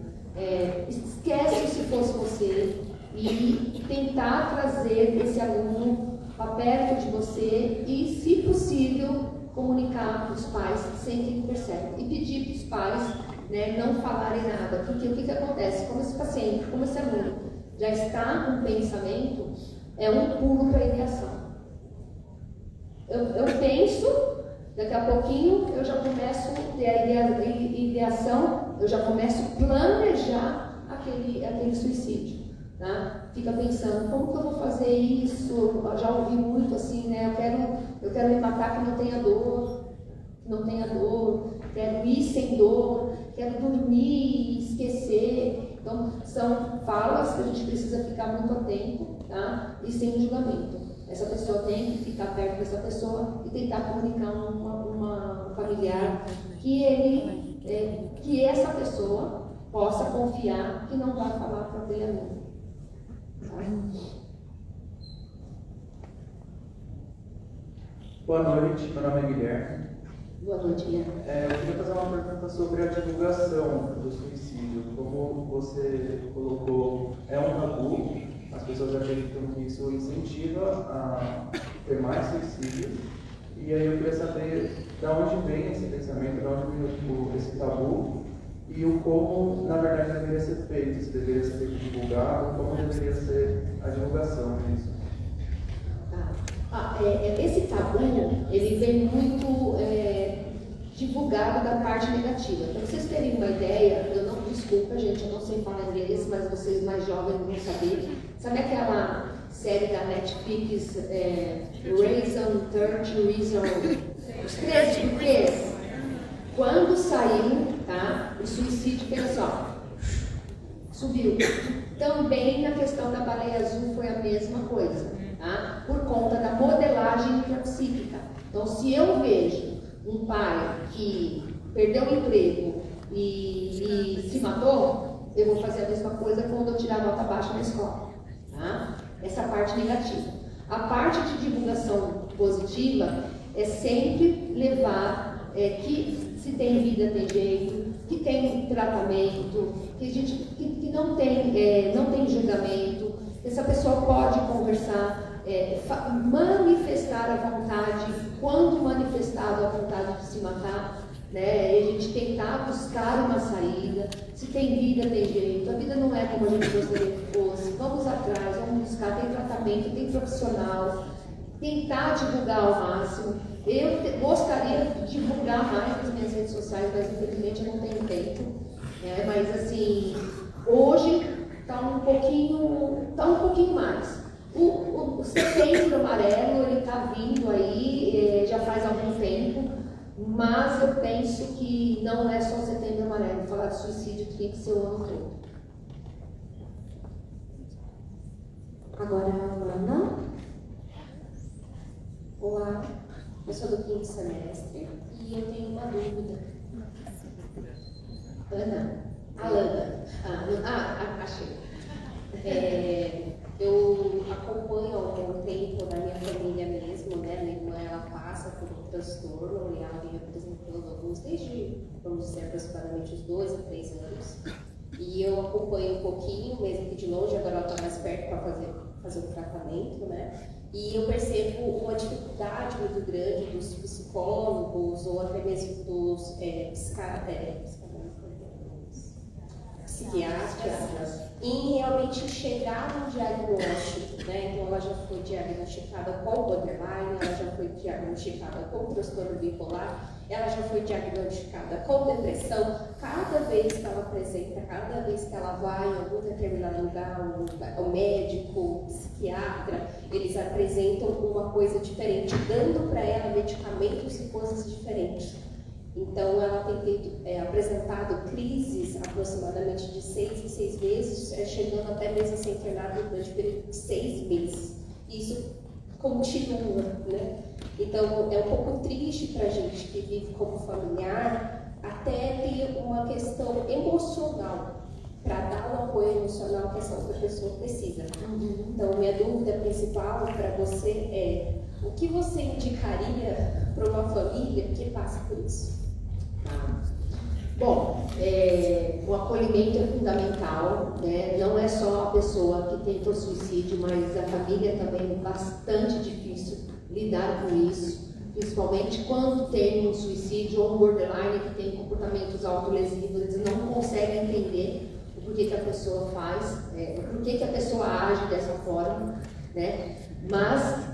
Esquece se fosse você e tentar trazer esse aluno para perto de você e, se possível, comunicar para os pais sem que ele perceba. E pedir para os pais, né, não falarem nada. Porque o que acontece? Como esse paciente, como esse aluno já está com pensamento, é um pulo para a ideação. Eu penso, daqui a pouquinho eu já começo a ter a ideação, eu já começo a planejar aquele suicídio. Tá? Fica pensando, como que eu vou fazer isso? Eu já ouvi muito assim, né? Eu quero me matar que não tenha dor, quero ir sem dor, quero dormir e esquecer. Então, são falas que a gente precisa ficar muito atento, tá? E sem julgamento. Essa pessoa tem que ficar perto dessa pessoa e tentar comunicar uma familiar que essa pessoa possa confiar que não vai falar para aquele aluno. Boa noite, meu nome é Guilherme. Boa noite, Guilherme. Eu queria fazer uma pergunta sobre a divulgação do suicídio. Como você colocou, é um tabu, as pessoas acreditam que isso incentiva a ter mais suicídio. E aí eu queria saber de onde vem esse pensamento, de onde vem esse tabu e o como, na verdade, deveria ser feito, se deveria ser divulgado, como deveria ser a divulgação disso. Esse tabu, ele vem muito divulgado da parte negativa. Para vocês terem uma ideia, desculpa gente, eu não sei falar inglês, mas vocês mais jovens vão saber. Sabe aquela série da Netflix, Reason, 30 Reason, os 13 porquês? Quando saiu, tá, o suicídio fez subiu. Também na questão da baleia azul foi a mesma coisa, tá? Por conta da modelagem intrapsíquica. Então, se eu vejo um pai que perdeu o emprego e se matou, eu vou fazer a mesma coisa quando eu tirar nota baixa na escola, tá? Essa parte negativa. A parte de divulgação positiva é sempre levar que se tem vida tem jeito, que tem tratamento, que não tem julgamento, essa pessoa pode conversar, manifestar a vontade, quando manifestado a vontade de se matar, né? E a gente tentar buscar uma saída. Se tem vida, tem jeito. A vida não é como a gente gostaria que fosse. Vamos atrás, vamos buscar. Tem tratamento, tem profissional. Tentar divulgar ao máximo. Eu gostaria de divulgar mais nas minhas redes sociais, mas infelizmente eu não tenho tempo. Né? Mas assim, hoje está um pouquinho mais. O Setembro Amarelo, ele está vindo aí, já faz algum tempo, mas eu penso que não é só Setembro Amarelo. Falar de suicídio tinha que ser o ano todo. Agora a Ana. Olá, eu sou do 5º semestre e eu tenho uma dúvida. Alana. Achei. Eu acompanho há algum tempo na minha família mesmo, né? Minha irmã, ela passa por um transtorno e ela vem apresentando alguns desde, vamos dizer, aproximadamente uns 2 a 3 anos. E eu acompanho um pouquinho, mesmo que de longe, agora ela está mais perto para fazer o tratamento, né? E eu percebo uma dificuldade muito grande dos psicólogos ou até mesmo dos psiquiatras em realmente chegar no diagnóstico, né? Então ela já foi diagnosticada com borderline, ela já foi diagnosticada com transtorno bipolar, ela já foi diagnosticada com depressão. Cada vez que ela apresenta, cada vez que ela vai em algum determinado lugar, o médico, o psiquiatra, eles apresentam uma coisa diferente, dando para ela medicamentos e coisas diferentes. Então, ela tem apresentado crises aproximadamente de 6 em 6 meses, chegando até mesmo a ser internada durante um período de 6 meses. Isso continua, né? Então, é um pouco triste para a gente que vive como familiar, até ter uma questão emocional, para dar o apoio emocional que essa outra pessoa precisa. Então, minha dúvida principal para você é: o que você indicaria para uma família que passa por isso? Tá? Bom, o acolhimento é fundamental, né? Não é só a pessoa que tentou suicídio, mas a família também é bastante difícil lidar com isso, principalmente quando tem um suicídio ou um borderline que tem comportamentos autolesivos, eles não conseguem entender o porquê que a pessoa faz, o porquê que a pessoa age dessa forma, né? Mas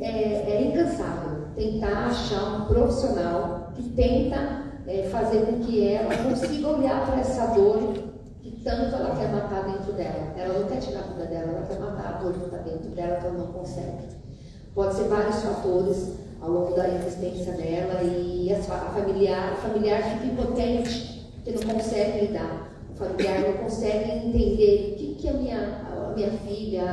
é incansável tentar achar um profissional que tenta fazer com que ela consiga olhar para essa dor que tanto ela quer matar dentro dela. Ela não quer tirar a vida dela, ela quer matar a dor que está dentro dela que ela não consegue. Pode ser vários fatores ao longo da existência dela e a familiar fica impotente, porque não consegue lidar. O familiar não consegue entender o que a minha filha,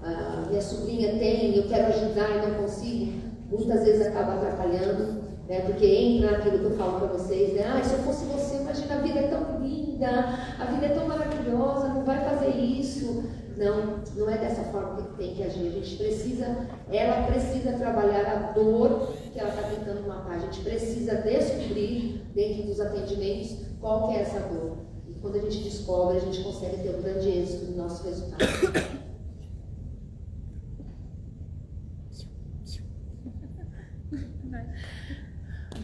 a minha sobrinha tem, eu quero ajudar e não consigo. Muitas vezes acaba atrapalhando. Porque entra aquilo que eu falo para vocês, né? Se eu fosse você, imagina, a vida é tão linda, a vida é tão maravilhosa, não vai fazer isso. Não é dessa forma que tem que agir. Ela precisa trabalhar a dor que ela está tentando matar. A gente precisa descobrir dentro dos atendimentos qual que é essa dor. E quando a gente descobre, a gente consegue ter um grande êxito no nosso resultado.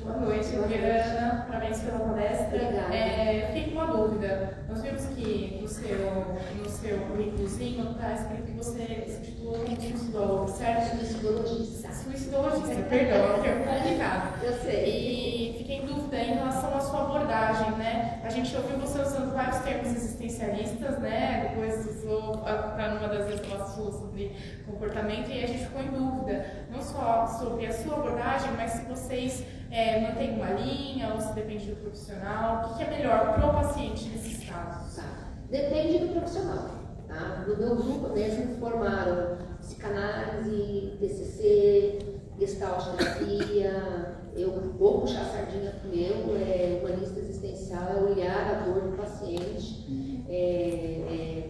Boa noite, Ana. Parabéns pela palestra. Obrigada. Eu fiquei com uma dúvida. Nós vimos que no seu currículozinho está escrito que você se titulou como suicidóloga, certo? Suicidologista. Suicidologista, perdão, que é complicado. Eu sei. E fiquei em dúvida em relação à sua abordagem, né? A gente ouviu você usando vários termos existencialistas, né? Depois usou para numa das vezes ela falou sobre comportamento e a gente ficou em dúvida, não só sobre a sua abordagem, mas se vocês mantém uma linha ou se depende do profissional? O que é melhor para o paciente nesses casos? Tá. Depende do profissional. Tá? No meu grupo mesmo formaram psicanálise, TCC, gestalt terapia. Eu vou puxar a sardinha para o meu, humanista existencial, é olhar a dor do paciente,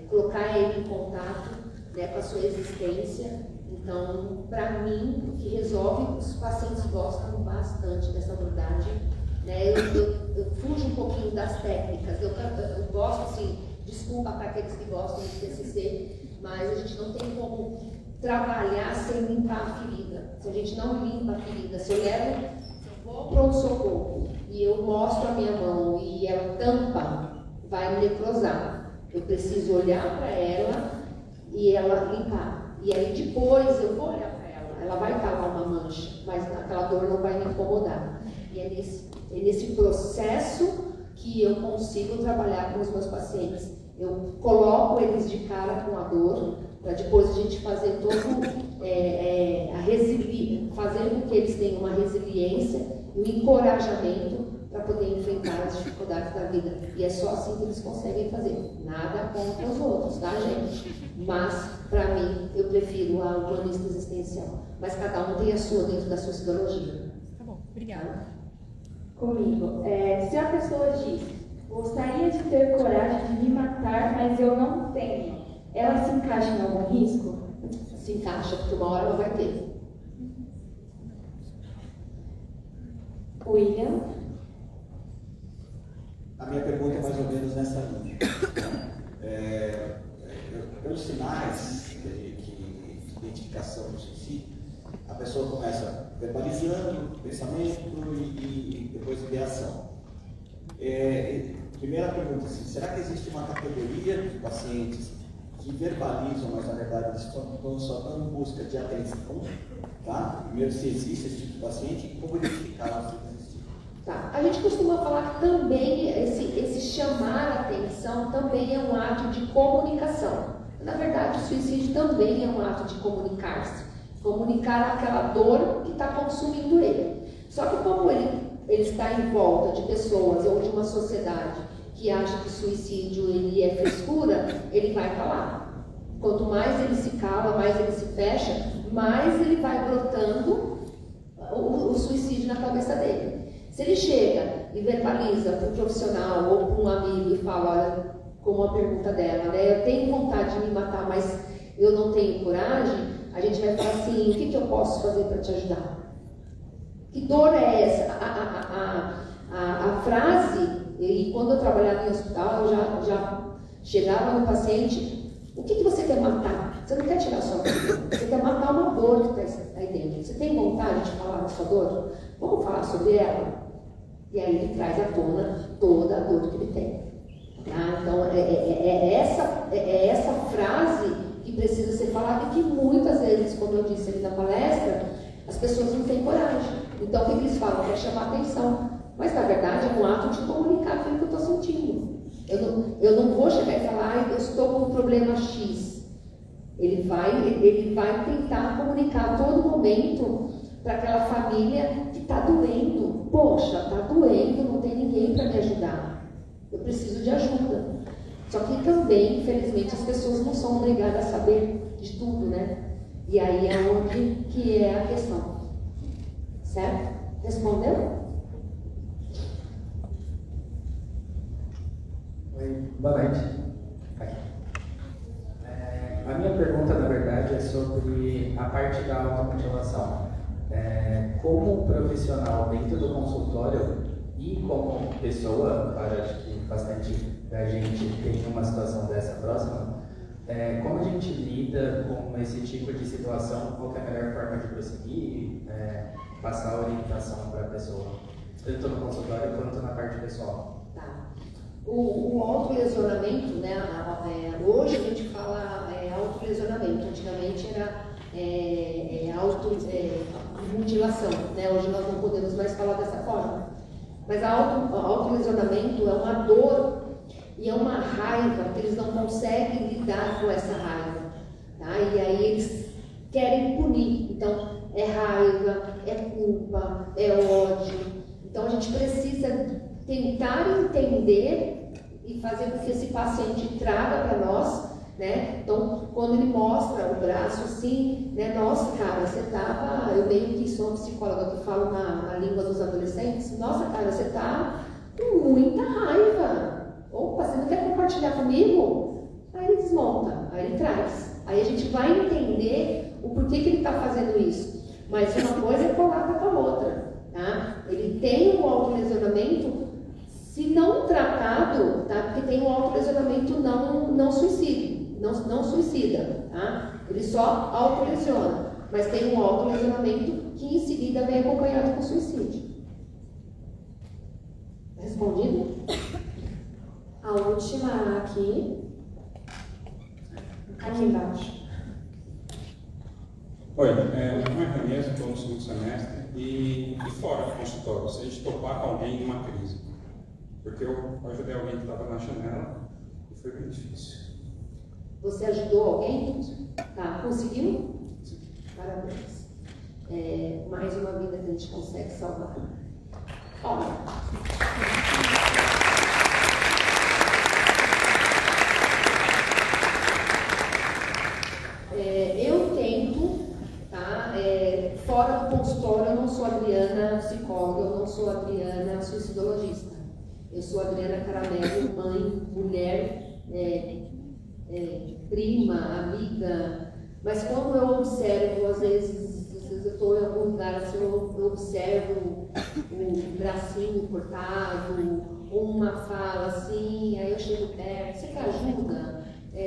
colocar ele em contato, né, com a sua existência. Então, para mim, o que resolve, os pacientes gostam bastante dessa abordagem. Né? Eu fujo um pouquinho das técnicas. Eu gosto, assim, desculpa para aqueles que gostam de TCC, mas a gente não tem como trabalhar sem limpar a ferida. Se a gente não limpa a ferida, se eu vou pronto-socorro e eu mostro a minha mão e ela tampa, vai necrosar. Eu preciso olhar para ela e ela limpar. E aí depois eu vou olhar para ela vai estar lá uma mancha, mas aquela dor não vai me incomodar. E é nesse processo que eu consigo trabalhar com os meus pacientes. Eu coloco eles de cara com a dor, para depois a gente fazer fazer com que eles tenham uma resiliência, um encorajamento para poder enfrentar as dificuldades da vida. E é só assim que eles conseguem fazer. Nada contra os outros, tá, gente? Mas, para mim, eu prefiro a humanista existencial. Mas cada um tem a sua dentro da sua psicologia. Tá bom, obrigada. Comigo. Se a pessoa diz, gostaria de ter coragem de me matar, mas eu não tenho, ela se encaixa em algum risco? Se encaixa, porque uma hora ela vai ter. William? A minha pergunta é mais ou menos nessa linha. Pelos sinais de identificação do suicídio, a pessoa começa verbalizando pensamento e depois ideação. Primeira pergunta, assim, será que existe uma categoria de pacientes que verbalizam, mas na verdade eles só estão em busca de atenção? Tá? Primeiro, se existe esse tipo de paciente e como identificar se existe. Tá. A gente costuma falar que também esse chamar a atenção também é um ato de comunicação. Na verdade, o suicídio também é um ato de comunicar-se, comunicar aquela dor que está consumindo ele. Só que como ele está em volta de pessoas ou de uma sociedade que acha que o suicídio ele é frescura, ele vai falar. Quanto mais ele se cala, mais ele se fecha, mais ele vai brotando o suicídio na cabeça dele. Se ele chega e verbaliza para um profissional ou para um amigo e fala, olha, como a pergunta dela, né? Eu tenho vontade de me matar, mas eu não tenho coragem, a gente vai falar assim, o que eu posso fazer para te ajudar? Que dor é essa? A frase, e quando eu trabalhava em hospital, eu já chegava no paciente, o que você quer matar? Você não quer tirar a sua vida, você quer matar uma dor que está aí dentro. Você tem vontade de falar da sua dor? Vamos falar sobre ela? E aí ele traz à tona toda a dor que ele tem. Tá? Então, é essa frase que precisa ser falada e que muitas vezes, como eu disse ali na palestra, as pessoas não têm coragem. Então, o que eles falam? Quer chamar atenção. Mas, na verdade, é um ato de comunicar aquilo que eu estou sentindo. Eu não vou chegar e falar, eu estou com um problema X. Ele vai tentar comunicar a todo momento para aquela família que está doendo. Poxa, está doendo, não tem ninguém para me ajudar. Eu preciso de ajuda. Só que também, infelizmente, as pessoas não são obrigadas a saber de tudo, né? E aí é onde que é a questão. Certo? Respondeu? Oi, boa noite. A minha pergunta, na verdade, é sobre a parte da automotivação. Como profissional dentro do consultório e como pessoa, acho que bastante da gente tem uma situação dessa próxima, como a gente lida com esse tipo de situação, qual é a melhor forma de prosseguir, passar a orientação para a pessoa, tanto no consultório quanto na parte pessoal? Tá. O autolesionamento, né? Hoje a gente fala autolesionamento, antigamente era automutilação, né? Hoje nós não podemos mais falar dessa forma. Mas o autolesionamento é uma dor e é uma raiva que eles não conseguem lidar com essa raiva. Tá? E aí eles querem punir. Então, é raiva, é culpa, é ódio. Então, a gente precisa tentar entender e fazer com que esse paciente traga para nós, né? Então, quando ele mostra o braço assim, né? Nossa, cara, você tava... Eu meio que sou uma psicóloga que falo na língua dos adolescentes. Nossa, cara, você tá com muita raiva. Opa, você não quer compartilhar comigo? Aí ele desmonta, aí ele traz. Aí a gente vai entender o porquê que ele está fazendo isso. Mas uma coisa é colada com a outra, tá? Ele tem um autolesionamento, se não tratado, tá? Porque tem um autolesionamento não suicida, tá? Ele só autolesiona, mas tem um autolesionamento que em seguida vem acompanhado com suicídio. Respondido? A última aqui embaixo. Oi, meu nome é Vanessa, estou no segundo semestre e fora do consultório, se a gente topar com alguém em uma crise, porque eu ajudei alguém que estava na janela e foi bem difícil. Você ajudou alguém? Tá, conseguiu? Sim. Parabéns. Mais uma vida que a gente consegue salvar. Eu tento, tá? Fora do consultório, eu não sou Adriana psicóloga, eu não sou Adriana suicidologista. Eu sou Adriana Caramelo, mãe, mulher, prima, amiga. Mas quando eu observo, às vezes eu estou em algum lugar, assim, eu observo um bracinho cortado, ou uma fala assim, aí eu chego perto, você quer ajuda?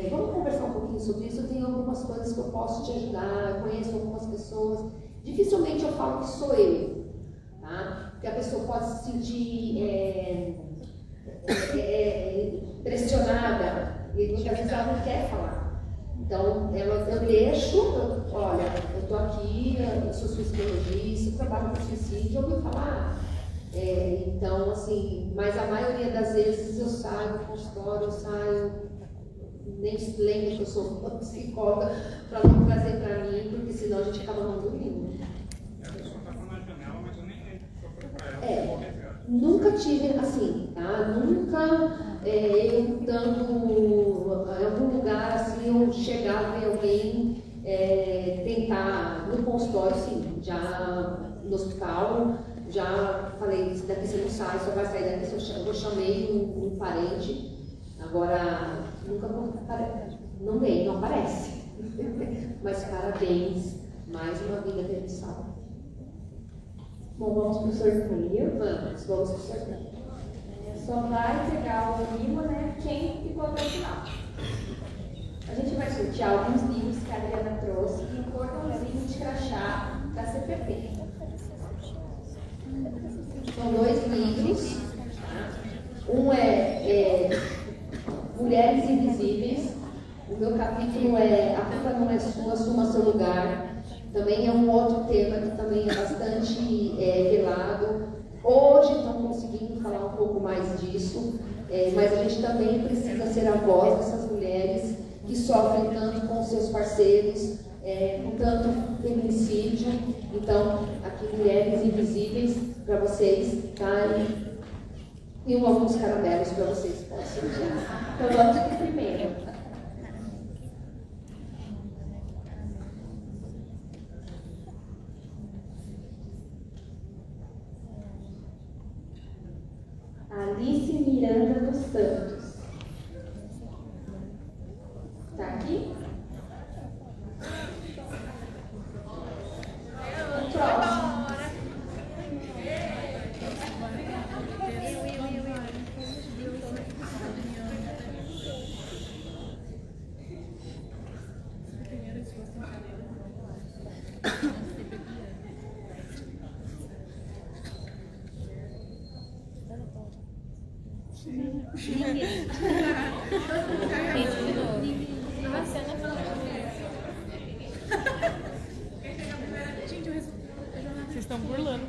Vamos conversar um pouquinho sobre isso. Eu tenho algumas coisas que eu posso te ajudar, eu conheço algumas pessoas. Dificilmente eu falo que sou eu, tá? Porque a pessoa pode se sentir pressionada e muitas vezes ela não quer falar. Então eu deixo, olha, eu estou aqui, eu sou suicidologista, trabalho com suicídio, eu ouvi falar. Então, assim, mas a maioria das vezes eu saio do consultório, nem se lembra que eu sou uma psicóloga para não trazer para mim, porque senão a gente acaba não dormindo. A pessoa está na janela, mas eu nem lembro para ela. Nunca tive assim, tá? Nunca eu estando em algum lugar assim, eu chegava em alguém tentar no consultório, sim, já no hospital, já falei, daqui você não sai, só vai sair daqui, eu chamei um parente. Agora, nunca não aparece. Mas parabéns, mais uma vida que a gente salva. Bom, vamos para o sorteio. Vamos para o sorteio. Só vai pegar o mimo, né? Quem ficou até o final. A gente vai sortear alguns livros que a Adriana trouxe e um cordãozinho de crachá da CPP. São 2 livros. Um é Mulheres Invisíveis. O meu capítulo é A Culpa Não É Sua, Assuma Seu Lugar. Também é um outro tema que também é bastante velado. Hoje estão conseguindo falar um pouco mais disso, mas a gente também precisa ser a voz dessas mulheres que sofrem tanto com seus parceiros, com tanto feminicídio. Então, aqui Mulheres Invisíveis para vocês, tá? E alguns caramelos para vocês possam usar. Então vamos para o primeiro. Alice Miranda dos Santos. Tá aqui? O próximo. Vocês estão burlando.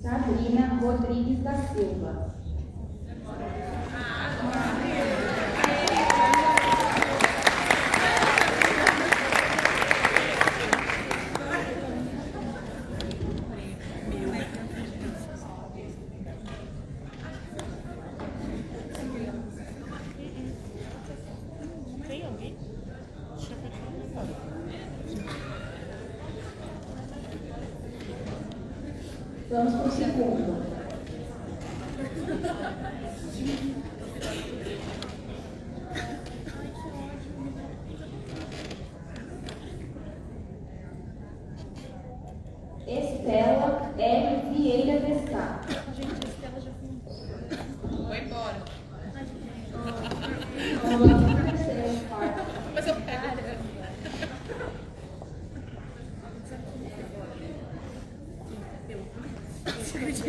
Sabrina Rodrigues da Silva. Tem alguém? Vamos para o segundo. Estela L. Vieira Descar. Gente, a Estela já foi. Vou embora. Vamos para o terceiro, quarto. Mas eu pego.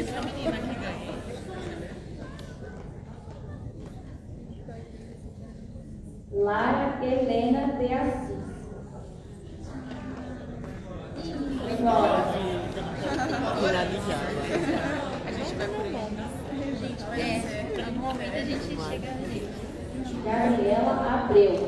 A menina que ganha. Lara Helena de Assis. Agora. A gente vai por aí. No momento a gente chega ali. Gabriela Abreu.